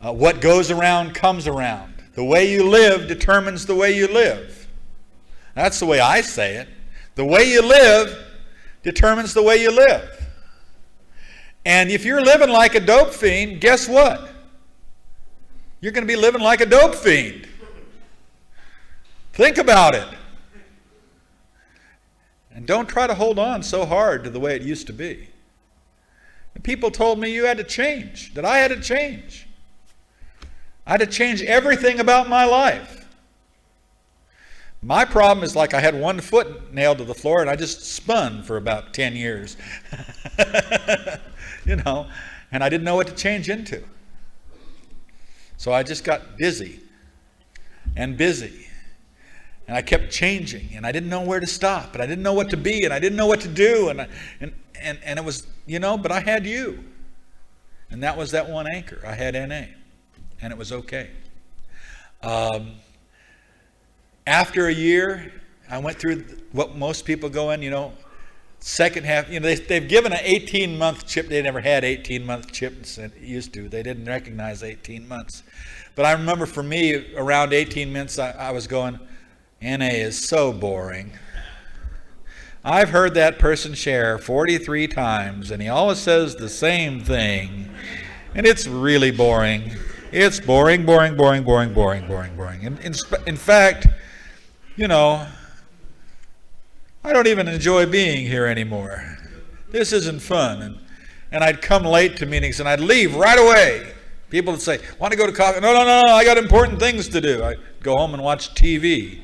What goes around comes around. The way you live determines the way you live. That's the way I say it. The way you live determines the way you live. And if you're living like a dope fiend, guess what? You're going to be living like a dope fiend. Think about it. And don't try to hold on so hard to the way it used to be. And people told me you had to change, that I had to change. I had to change everything about my life. My problem is, like, I had one foot nailed to the floor and I just spun for about 10 years. You know, and I didn't know what to change into. So I just got busy and busy. And I kept changing, and I didn't know where to stop, and I didn't know what to be, and I didn't know what to do, and it was, you know, but I had you. And that was that one anchor. I had NA, and it was okay. After a year, I went through what most people go in, you know, second half, you know, they've given an 18-month chip. They never had 18-month chips. It used to. They didn't recognize 18 months. But I remember for me, around 18 months, I was going, NA is so boring. I've heard that person share 43 times, and he always says the same thing. And it's really boring. It's boring, boring, boring, boring, boring, boring, boring. In fact, you know, I don't even enjoy being here anymore. This isn't fun. And I'd come late to meetings, and I'd leave right away. People would say, want to go to coffee? No, I got important things to do. I'd go home and watch TV.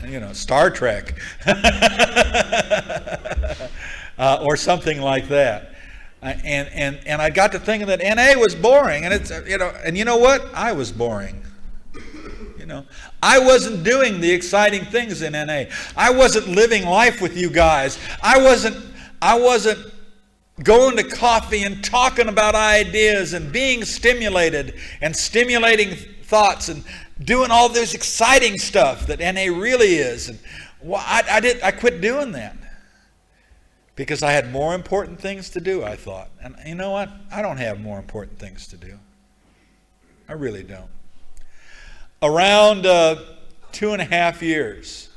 You know, Star Trek. Or something like that. And I got to thinking that NA was boring. And it's, you know, and you know what? I was boring. You know, I wasn't doing the exciting things in NA. I wasn't living life with you guys. I wasn't going to coffee and talking about ideas and being stimulated and stimulating thoughts and doing all this exciting stuff that NA really is. And I quit doing that because I had more important things to do, I thought. And you know what? I don't have more important things to do. I really don't. Around 2.5 years,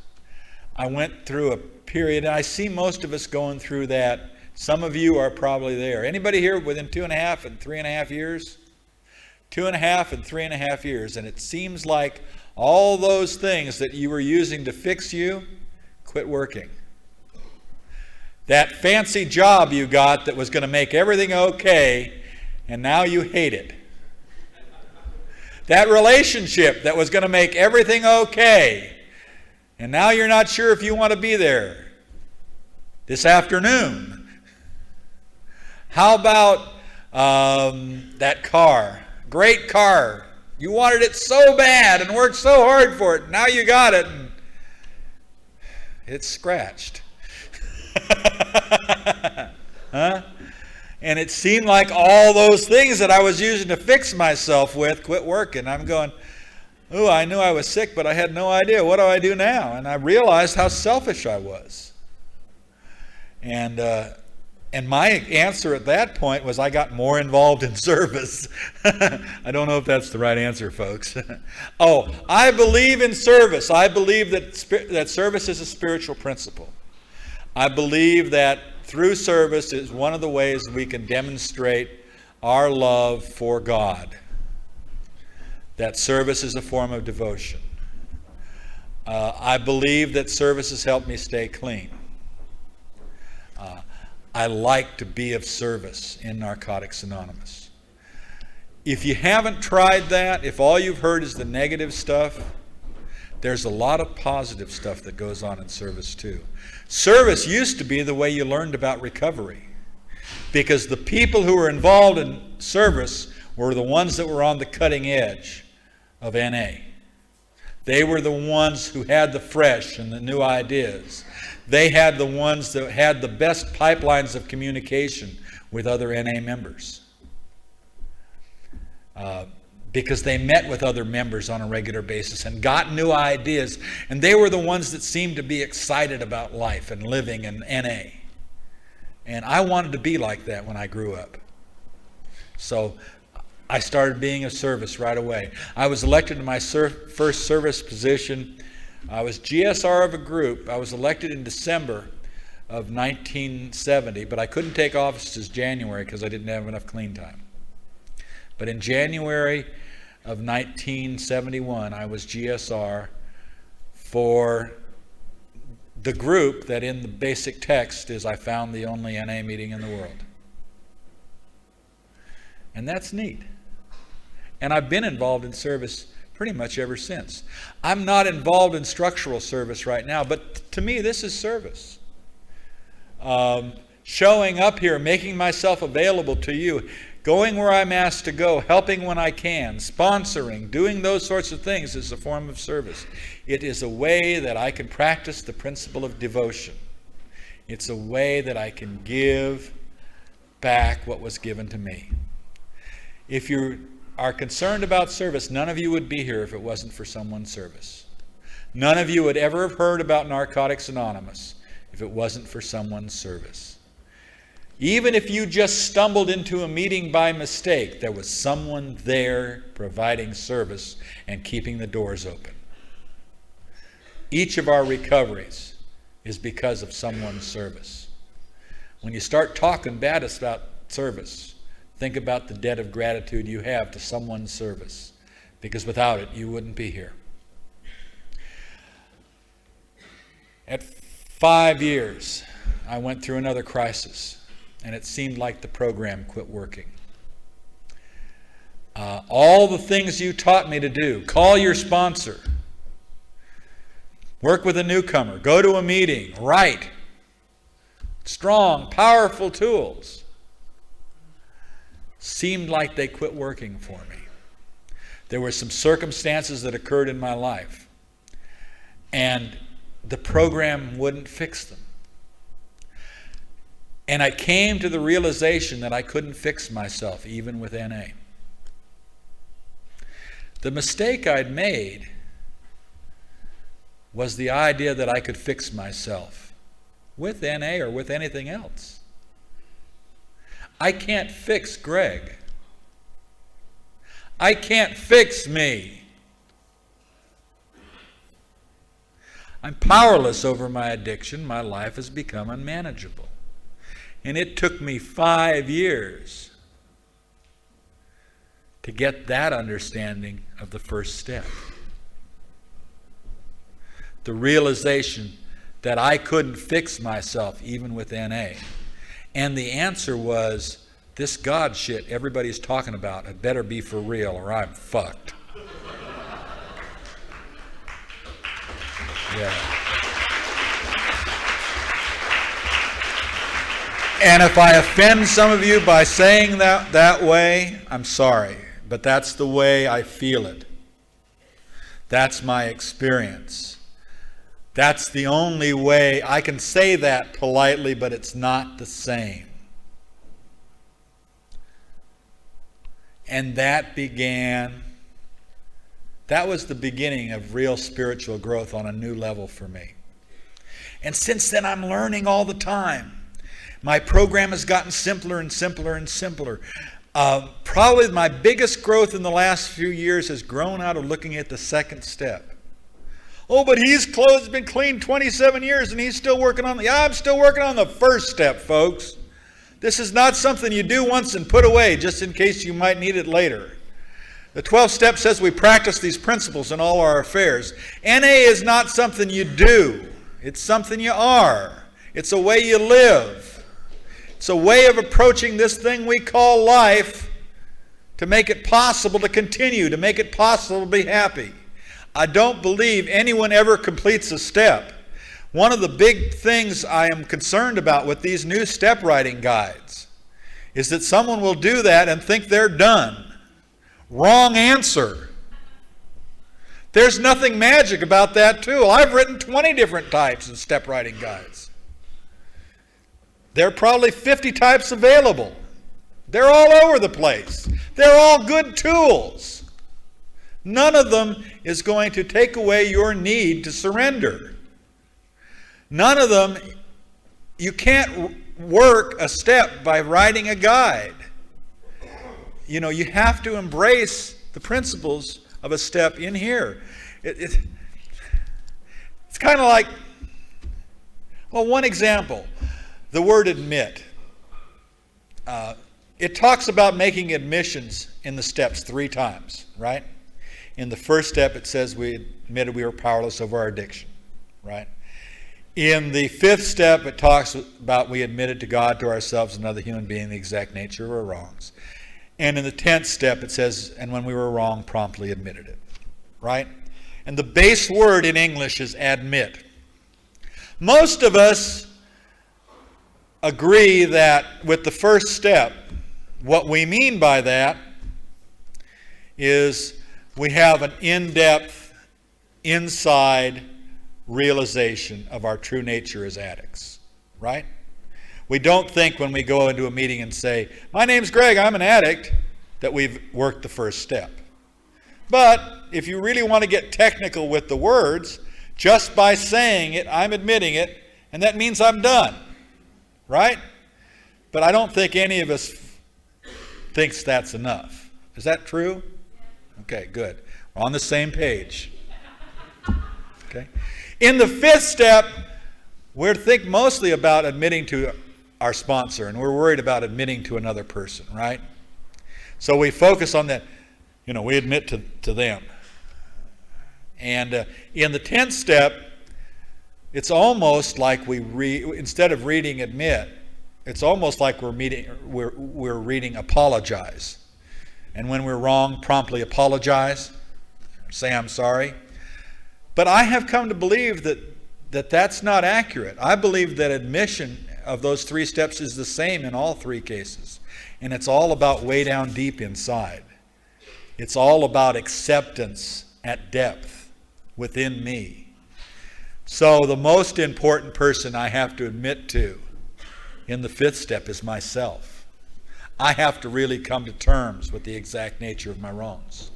I went through a period, and I see most of us going through that. Some of you are probably there. Anybody here within 2.5 and 3.5 years? 2.5 and 3.5 years, and it seems like all those things that you were using to fix you quit working. That fancy job you got that was going to make everything okay, and now you hate it. That relationship that was going to make everything okay, and now you're not sure if you want to be there this afternoon. How about that car? Great car. You wanted it so bad and worked so hard for it. Now you got it, and it's scratched. Huh? And it seemed like all those things that I was using to fix myself with quit working. I'm going, oh, I knew I was sick, but I had no idea. What do I do now? And I realized how selfish I was. And my answer at that point was I got more involved in service. I don't know if that's the right answer, folks. Oh, I believe in service. I believe that service is a spiritual principle. I believe that through service is one of the ways we can demonstrate our love for God. That service is a form of devotion. I believe that service has helped me stay clean. I like to be of service in Narcotics Anonymous. If you haven't tried that, if all you've heard is the negative stuff, there's a lot of positive stuff that goes on in service too. Service used to be the way you learned about recovery, because the people who were involved in service were the ones that were on the cutting edge of NA. They were the ones who had the fresh and the new ideas. They had the ones that had the best pipelines of communication with other NA members. Because they met with other members on a regular basis and got new ideas. And they were the ones that seemed to be excited about life and living in NA. And I wanted to be like that when I grew up. So I started being of service right away. I was elected to my first service position. I was GSR of a group. I was elected in December of 1970, but I couldn't take office this January because I didn't have enough clean time. But in January of 1971, I was GSR for the group that in the basic text is I found the only NA meeting in the world. And that's neat. And I've been involved in service pretty much ever since. I'm not involved in structural service right now, but to me this is service. Showing up here, making myself available to you, going where I'm asked to go, helping when I can, sponsoring, doing those sorts of things is a form of service. It is a way that I can practice the principle of devotion. It's a way that I can give back what was given to me. If you are concerned about service, none of you would be here if it wasn't for someone's service. None of you would ever have heard about Narcotics Anonymous if it wasn't for someone's service. Even if you just stumbled into a meeting by mistake, there was someone there providing service and keeping the doors open. Each of our recoveries is because of someone's service. When you start talking bad about service, think about the debt of gratitude you have to someone's service, because without it, you wouldn't be here. At 5 years, I went through another crisis, and it seemed like the program quit working. All the things you taught me to do, call your sponsor, work with a newcomer, go to a meeting, write, strong, powerful tools, seemed like they quit working for me. There were some circumstances that occurred in my life, and the program wouldn't fix them. And I came to the realization that I couldn't fix myself, even with NA. The mistake I'd made was the idea that I could fix myself with NA or with anything else. I can't fix Greg. I can't fix me. I'm powerless over my addiction. My life has become unmanageable. And it took me 5 years to get that understanding of the first step. The realization that I couldn't fix myself even with NA. And the answer was, this God shit everybody's talking about, it better be for real or I'm fucked. Yeah. And if I offend some of you by saying that way, I'm sorry. But that's the way I feel it. That's my experience. That's the only way I can say that politely, but it's not the same. And that was the beginning of real spiritual growth on a new level for me. And since then, I'm learning all the time. My program has gotten simpler and simpler and simpler. Probably my biggest growth in the last few years has grown out of looking at the second step. Oh, but he's been clean 27 years and he's still working on I'm still working on the first step, folks. This is not something you do once and put away just in case you might need it later. The 12th step says we practice these principles in all our affairs. NA is not something you do. It's something you are. It's a way you live. It's a way of approaching this thing we call life to make it possible to continue, to make it possible to be happy. I don't believe anyone ever completes a step. One of the big things I am concerned about with these new step writing guides is that someone will do that and think they're done. Wrong answer. There's nothing magic about that tool. I've written 20 different types of step writing guides. There are probably 50 types available. They're all over the place. They're all good tools. None of them is going to take away your need to surrender. None of them, you can't work a step by writing a guide. You know, you have to embrace the principles of a step in here. It's kind of like, well, one example, the word admit. It talks about making admissions in the steps 3 times, right? In the first step, it says we admitted we were powerless over our addiction, right? In the 5th step, it talks about we admitted to God, to ourselves, another human being, the exact nature of our wrongs. And in the 10th step, it says, and when we were wrong, promptly admitted it, right? And the base word in English is admit. Most of us agree that with the first step, what we mean by that is we have an in-depth, inside realization of our true nature as addicts, right? We don't think when we go into a meeting and say, my name's Greg, I'm an addict, that we've worked the first step. But if you really want to get technical with the words, just by saying it, I'm admitting it, and that means I'm done, right? But I don't think any of us thinks that's enough. Is that true? Okay, good. We're on the same page. Okay. In the 5th step, we're thinking mostly about admitting to our sponsor, and we're worried about admitting to another person, right? So we focus on that, we admit to them. And in the 10th step, it's almost like instead of reading admit, it's almost like we're reading apologize. And when we're wrong, promptly apologize, say I'm sorry. But I have come to believe that that's not accurate. I believe that admission of those 3 steps is the same in all 3 cases. And it's all about way down deep inside. It's all about acceptance at depth within me. So the most important person I have to admit to in the 5th step is myself. I have to really come to terms with the exact nature of my wrongs.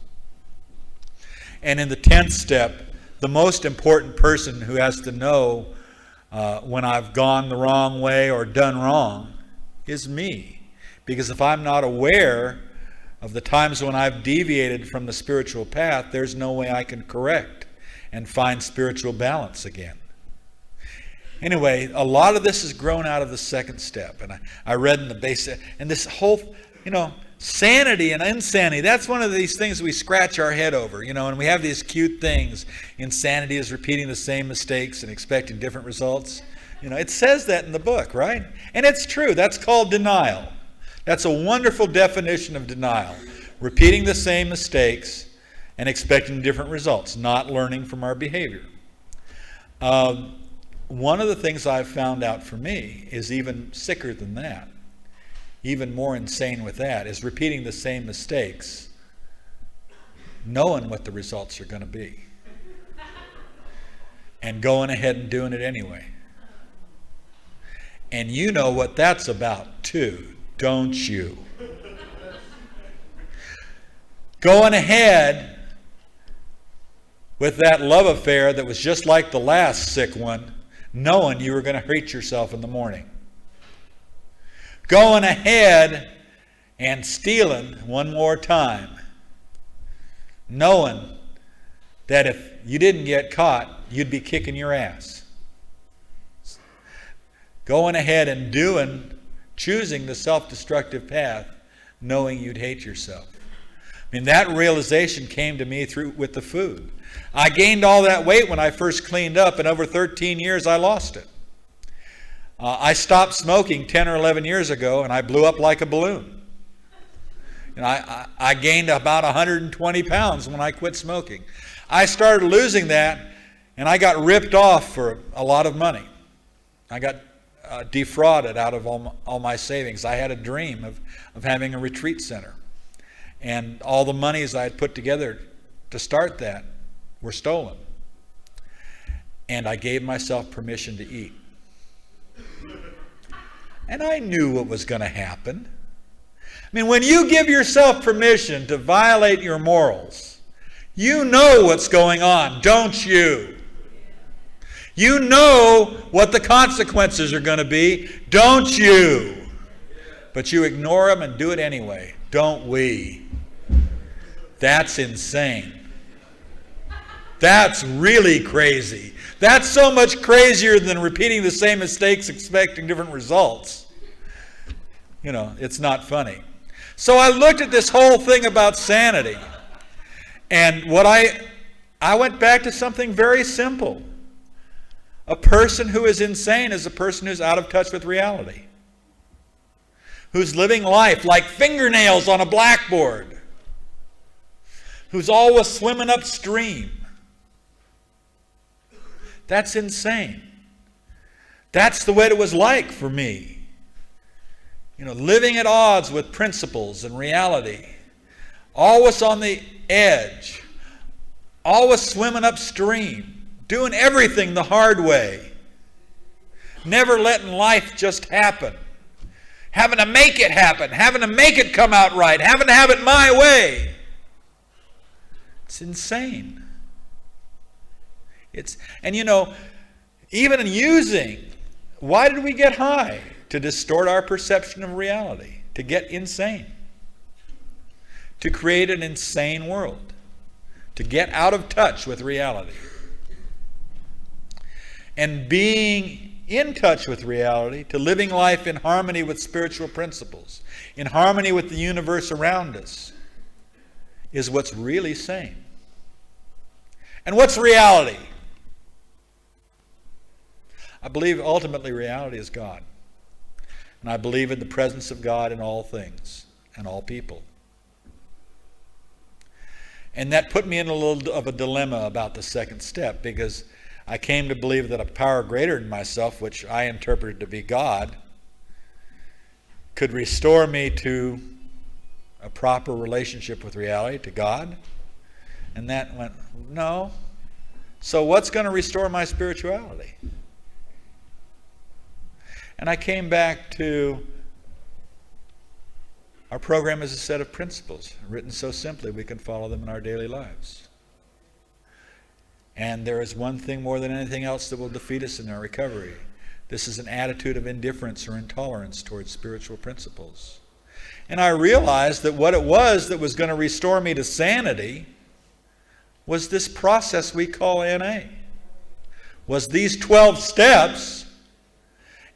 And in the 10th step, the most important person who has to know when I've gone the wrong way or done wrong is me. Because if I'm not aware of the times when I've deviated from the spiritual path, there's no way I can correct and find spiritual balance again. Anyway, a lot of this has grown out of the 2nd step. And I read in the basic, and this whole, sanity and insanity, that's one of these things we scratch our head over, and we have these cute things. Insanity is repeating the same mistakes and expecting different results. It says that in the book, right? And it's true. That's called denial. That's a wonderful definition of denial. Repeating the same mistakes and expecting different results, not learning from our behavior. One of the things I've found out for me is even sicker than that, even more insane with that, is repeating the same mistakes, knowing what the results are going to be, and going ahead and doing it anyway. And you know what that's about too, don't you? going ahead with that love affair that was just like the last sick one, knowing you were going to hurt yourself in the morning. Going ahead and stealing one more time, knowing that if you didn't get caught, you'd be kicking your ass. Going ahead and choosing the self-destructive path, knowing you'd hate yourself. I mean, that realization came to me with the food. I gained all that weight when I first cleaned up, and over 13 years I lost it. I stopped smoking 10 or 11 years ago, and I blew up like a balloon. And I gained about 120 pounds when I quit smoking. I started losing that, and I got ripped off for a lot of money. I got defrauded out of all my savings. I had a dream of having a retreat center. And all the monies I had put together to start that were stolen. And I gave myself permission to eat. And I knew what was going to happen. I mean, when you give yourself permission to violate your morals, you know what's going on, don't you? You know what the consequences are going to be, don't you? But you ignore them and do it anyway, don't we? That's insane. That's really crazy. That's so much crazier than repeating the same mistakes expecting different results. You know, it's not funny. So I looked at this whole thing about sanity. And what I went back to something very simple. A person who is insane is a person who's out of touch with reality. Who's living life like fingernails on a blackboard. Who's always swimming upstream. That's insane. That's the way it was like for me. You know, living at odds with principles and reality. Always on the edge. Always swimming upstream. Doing everything the hard way. Never letting life just happen. Having to make it happen. Having to make it come out right. Having to have it my way. It's insane. And you know, even in using, why did we get high? To distort our perception of reality. To get insane. To create an insane world. To get out of touch with reality. And being in touch with reality, to living life in harmony with spiritual principles, in harmony with the universe around us, is what's really sane. And what's reality? I believe ultimately reality is God. And I believe in the presence of God in all things and all people. And that put me in a little of a dilemma about the second step, because I came to believe that a power greater than myself, which I interpreted to be God, could restore me to a proper relationship with reality, to God. And that went, no. So what's going to restore my spirituality? And I came back to our program as a set of principles, written so simply we can follow them in our daily lives. And there is one thing more than anything else that will defeat us in our recovery. This is an attitude of indifference or intolerance towards spiritual principles. And I realized that what it was that was going to restore me to sanity was this process we call NA. Was these 12 steps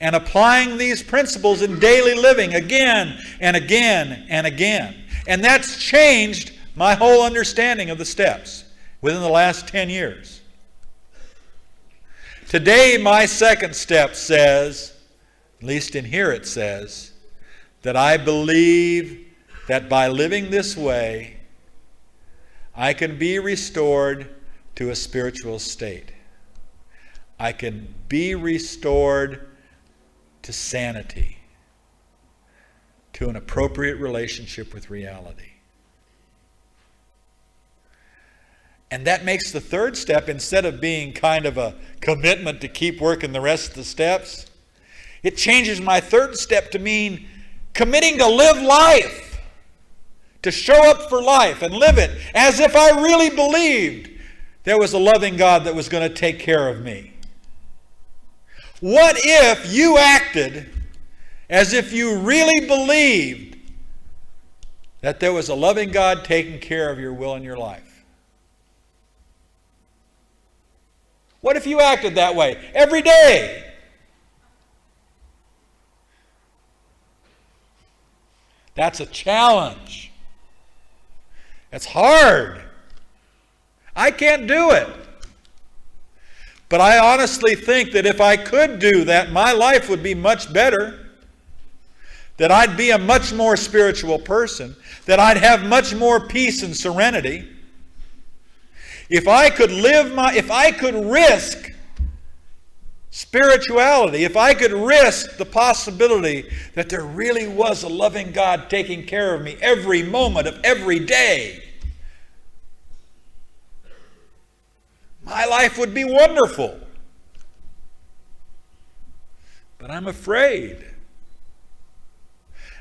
and applying these principles in daily living again and again and again. And that's changed my whole understanding of the steps within the last 10 years. Today, my second step says, at least in here it says, that I believe that by living this way, I can be restored to a spiritual state. I can be restored to sanity, to an appropriate relationship with reality. And that makes the third step, instead of being kind of a commitment to keep working the rest of the steps, it changes my third step to mean committing to live life, to show up for life and live it as if I really believed there was a loving God that was going to take care of me? What if you acted as if you really believed that there was a loving God taking care of your will and your life? What if you acted that way every day? That's a challenge. It's hard. I can't do it. But I honestly think that if I could do that, my life would be much better. That I'd be a much more spiritual person. That I'd have much more peace and serenity. If I could risk spirituality, if I could risk the possibility that there really was a loving God taking care of me every moment of every day, my life would be wonderful. But I'm afraid.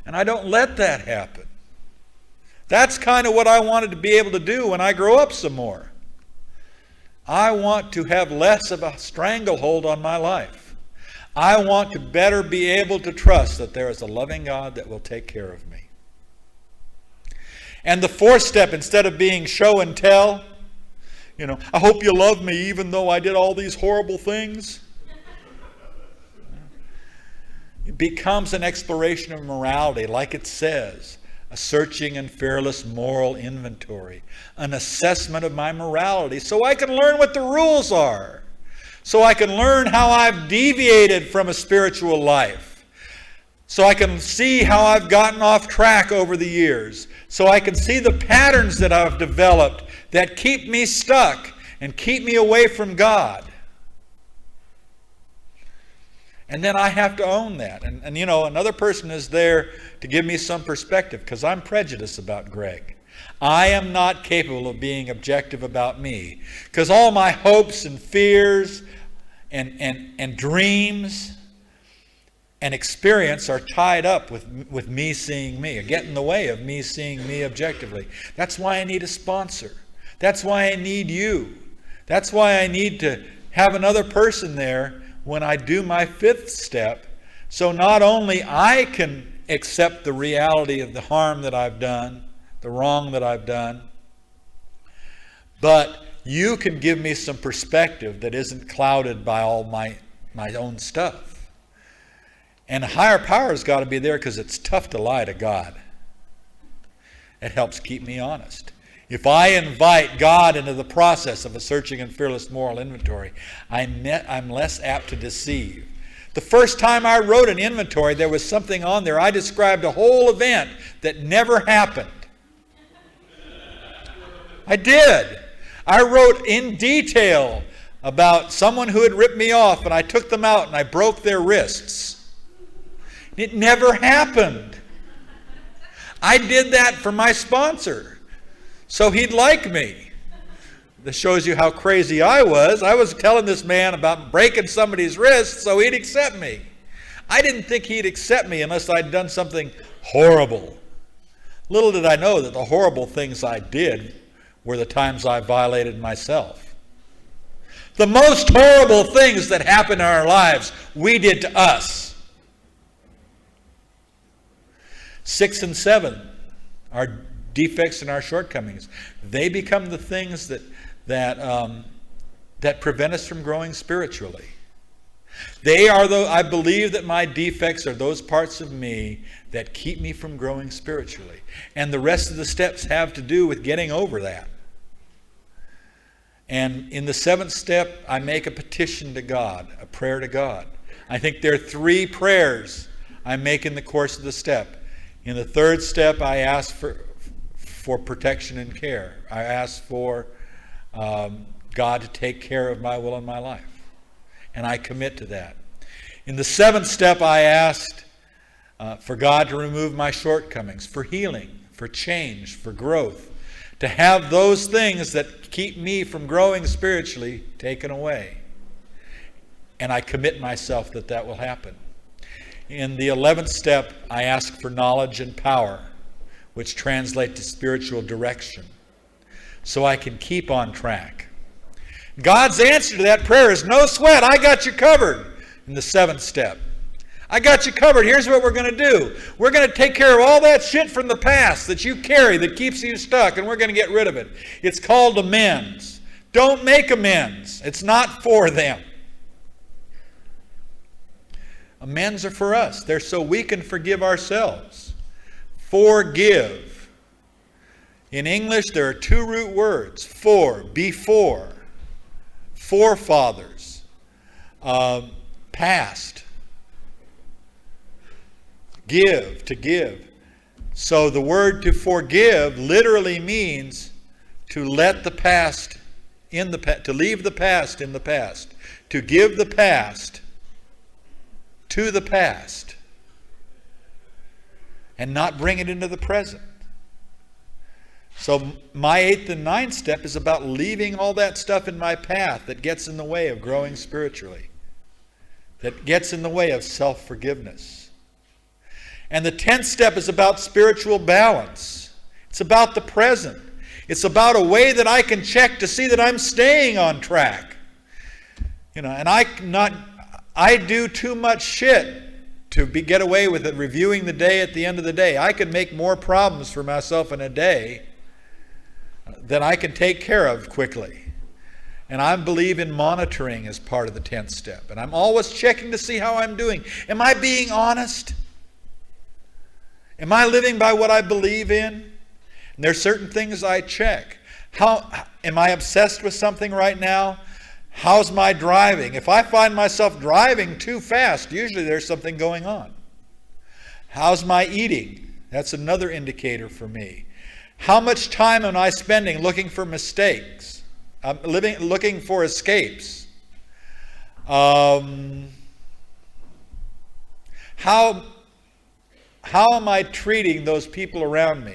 And I don't let that happen. That's kind of what I wanted to be able to do when I grow up some more. I want to have less of a stranglehold on my life. I want to better be able to trust that there is a loving God that will take care of me. And the fourth step, instead of being show and tell, I hope you love me even though I did all these horrible things. It becomes an exploration of morality, like it says. A searching and fearless moral inventory. An assessment of my morality so I can learn what the rules are. So I can learn how I've deviated from a spiritual life. So I can see how I've gotten off track over the years. So I can see the patterns that I've developed that keep me stuck and keep me away from God. And then I have to own that. And another person is there to give me some perspective because I'm prejudiced about Greg. I am not capable of being objective about me because all my hopes and fears and dreams and experience are tied up with me seeing me, or get in the way of me seeing me objectively. That's why I need a sponsor. That's why I need you. That's why I need to have another person there when I do my fifth step, so not only I can accept the reality of the harm that I've done, the wrong that I've done, but you can give me some perspective that isn't clouded by all my own stuff. And a higher power's got to be there because it's tough to lie to God. It helps keep me honest. If I invite God into the process of a searching and fearless moral inventory, I'm less apt to deceive. The first time I wrote an inventory, there was something on there. I described a whole event that never happened. I did. I wrote in detail about someone who had ripped me off, and I took them out and I broke their wrists. It never happened. I did that for my sponsor. So he'd like me. This shows you how crazy I was. I was telling this man about breaking somebody's wrist so he'd accept me. I didn't think he'd accept me unless I'd done something horrible. Little did I know that the horrible things I did were the times I violated myself. The most horrible things that happen in our lives, we did to us. 6 and 7 are defects and our shortcomings. They become the things that prevent us from growing spiritually. I believe that my defects are those parts of me that keep me from growing spiritually. And the rest of the steps have to do with getting over that. And in the 7th step, I make a petition to God, a prayer to God. I think there are 3 prayers I make in the course of the step. In the 3rd step, I ask for protection and care. I ask for God to take care of my will and my life. And I commit to that. In the 7th step, I asked for God to remove my shortcomings, for healing, for change, for growth, to have those things that keep me from growing spiritually taken away. And I commit myself that that will happen. In the 11th step, I ask for knowledge and power, which translate to spiritual direction, so I can keep on track. God's answer to that prayer is no sweat, I got you covered in the 7th step. I got you covered. Here's what we're going to do. We're going to take care of all that shit from the past that you carry that keeps you stuck, and we're going to get rid of it. It's called amends. Don't make amends. It's not for them. Amends are for us. They're so we can forgive ourselves. Forgive. In English, there are 2 root words. For, before, forefathers, past. Give, to give. So the word to forgive literally means to let the past to leave the past in the past. To give the past to the past. And not bring it into the present. So my 8th and 9th step is about leaving all that stuff in my path that gets in the way of growing spiritually. That gets in the way of self-forgiveness. And the 10th step is about spiritual balance. It's about the present. It's about a way that I can check to see that I'm staying on track. And I do too much shit to get away with it, reviewing the day at the end of the day. I can make more problems for myself in a day than I can take care of quickly. And I believe in monitoring as part of the 10th step. And I'm always checking to see how I'm doing. Am I being honest? Am I living by what I believe in? And there's certain things I check. Am I obsessed with something right now? How's my driving? If I find myself driving too fast, usually there's something going on. How's my eating? That's another indicator for me. How much time am I spending looking for mistakes? Looking for escapes? How am I treating those people around me?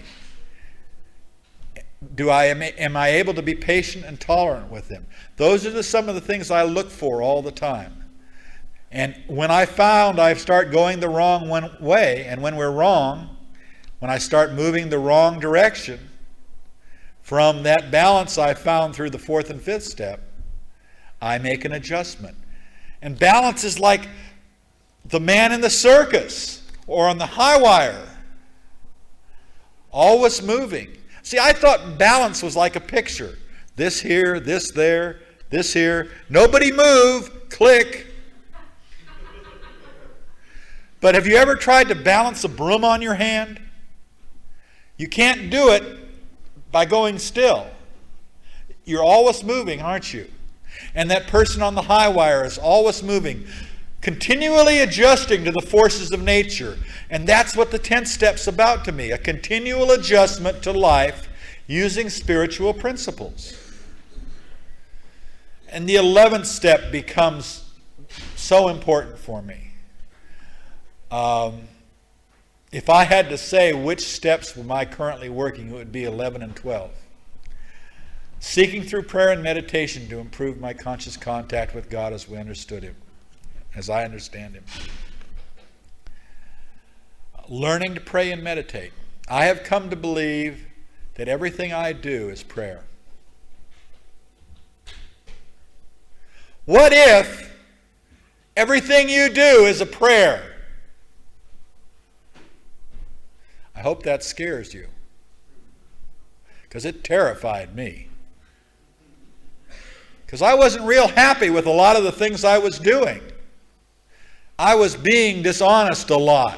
Am I able to be patient and tolerant with them? Those are some of the things I look for all the time. And when I found I start going the wrong way, and when we're wrong, when I start moving the wrong direction from that balance I found through the 4th and 5th step, I make an adjustment. And balance is like the man in the circus or on the high wire, always moving. See, I thought balance was like a picture. This here, this there, this here. Nobody move, click. But have you ever tried to balance a broom on your hand? You can't do it by going still. You're always moving, aren't you? And that person on the high wire is always moving, continually adjusting to the forces of nature. And that's what the 10th step's about to me, a continual adjustment to life using spiritual principles. And the 11th step becomes so important for me. If I had to say which steps am I currently working, it would be 11 and 12. Seeking through prayer and meditation to improve my conscious contact with God as we understood Him, as I understand Him. Learning to pray and meditate. I have come to believe that everything I do is prayer. What if everything you do is a prayer? I hope that scares you, because it terrified me. Because I wasn't real happy with a lot of the things I was doing. I was being dishonest a lot.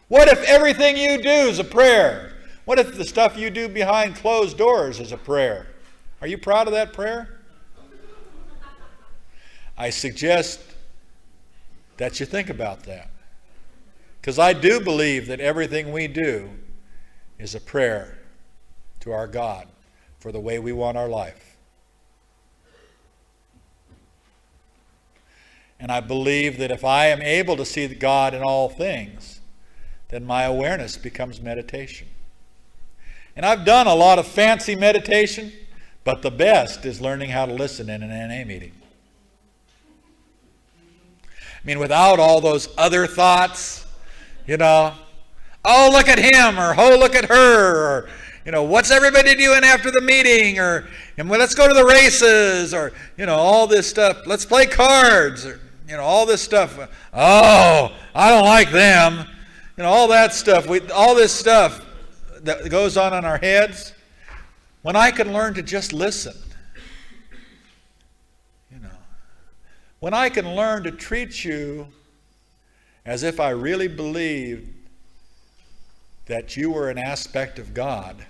What if everything you do is a prayer? What if the stuff you do behind closed doors is a prayer? Are you proud of that prayer? I suggest that you think about that. Because I do believe that everything we do is a prayer to our God for the way we want our life. And I believe that if I am able to see God in all things, then my awareness becomes meditation. And I've done a lot of fancy meditation, but the best is learning how to listen in an NA meeting. I mean, without all those other thoughts, oh, look at him, or oh, look at her, or what's everybody doing after the meeting, or let's go to the races, or all this stuff. Let's play cards, or all this stuff. Oh, I don't like them. All that stuff. All this stuff that goes on in our heads. When I can learn to just listen. When I can learn to treat you as if I really believed that you were an aspect of God,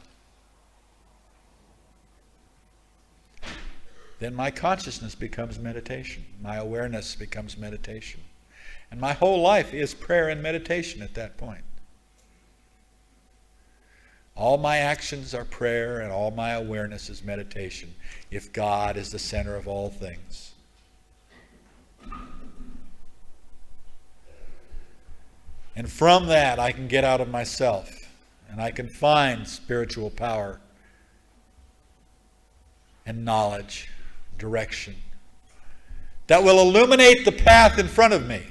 then my consciousness becomes meditation. My awareness becomes meditation. And my whole life is prayer and meditation at that point. All my actions are prayer and all my awareness is meditation, if God is the center of all things. And from that, I can get out of myself, and I can find spiritual power and knowledge, direction, that will illuminate the path in front of me.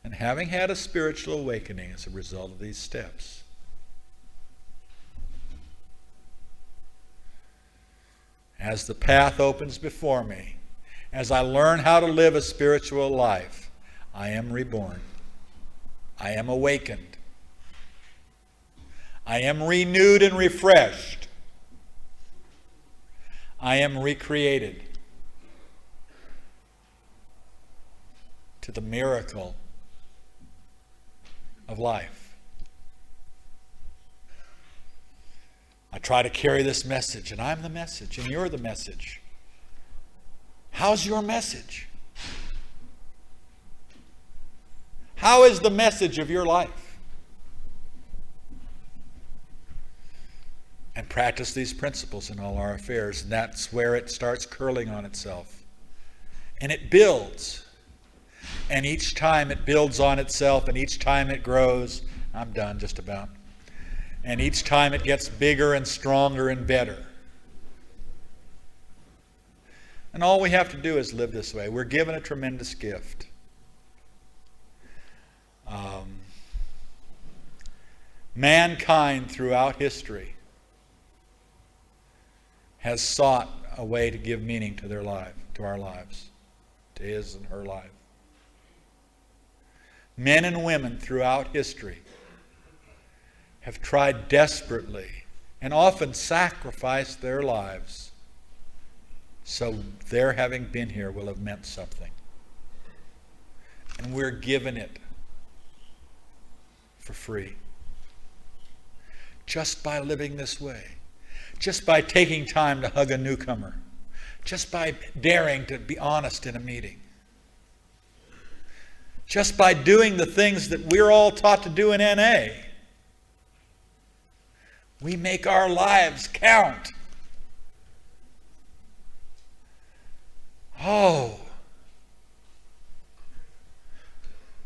And having had a spiritual awakening as a result of these steps, as the path opens before me, as I learn how to live a spiritual life, I am reborn. I am awakened. I am renewed and refreshed. I am recreated to the miracle of life. I try to carry this message, and I'm the message, and you're the message. How's your message? How is the message of your life? And practice these principles in all our affairs, and that's where it starts curling on itself. And it builds. And each time it builds on itself, and each time it grows. I'm done just about. And each time it gets bigger and stronger and better. And all we have to do is live this way. We're given a tremendous gift. Mankind throughout history has sought a way to give meaning to their life, to our lives, to his and her life. Men and women throughout history have tried desperately and often sacrificed their lives so their having been here will have meant something. And we're given it for free. Just by living this way. Just by taking time to hug a newcomer. Just by daring to be honest in a meeting. Just by doing the things that we're all taught to do in NA. We make our lives count. Oh,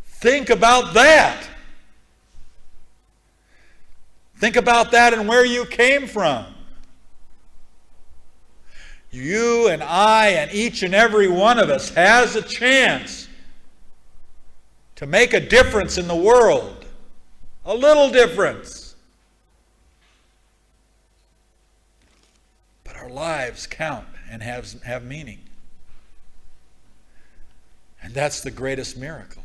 think about that. Think about that and where you came from. You and I and each and every one of us has a chance to make a difference in the world. A little difference. But our lives count and have meaning. And that's the greatest miracle.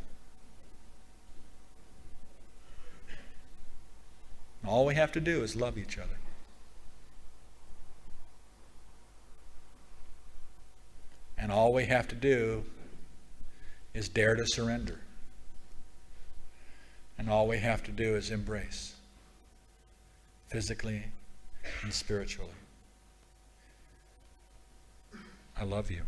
All we have to do is love each other. And all we have to do is dare to surrender. And all we have to do is embrace, physically and spiritually. I love you.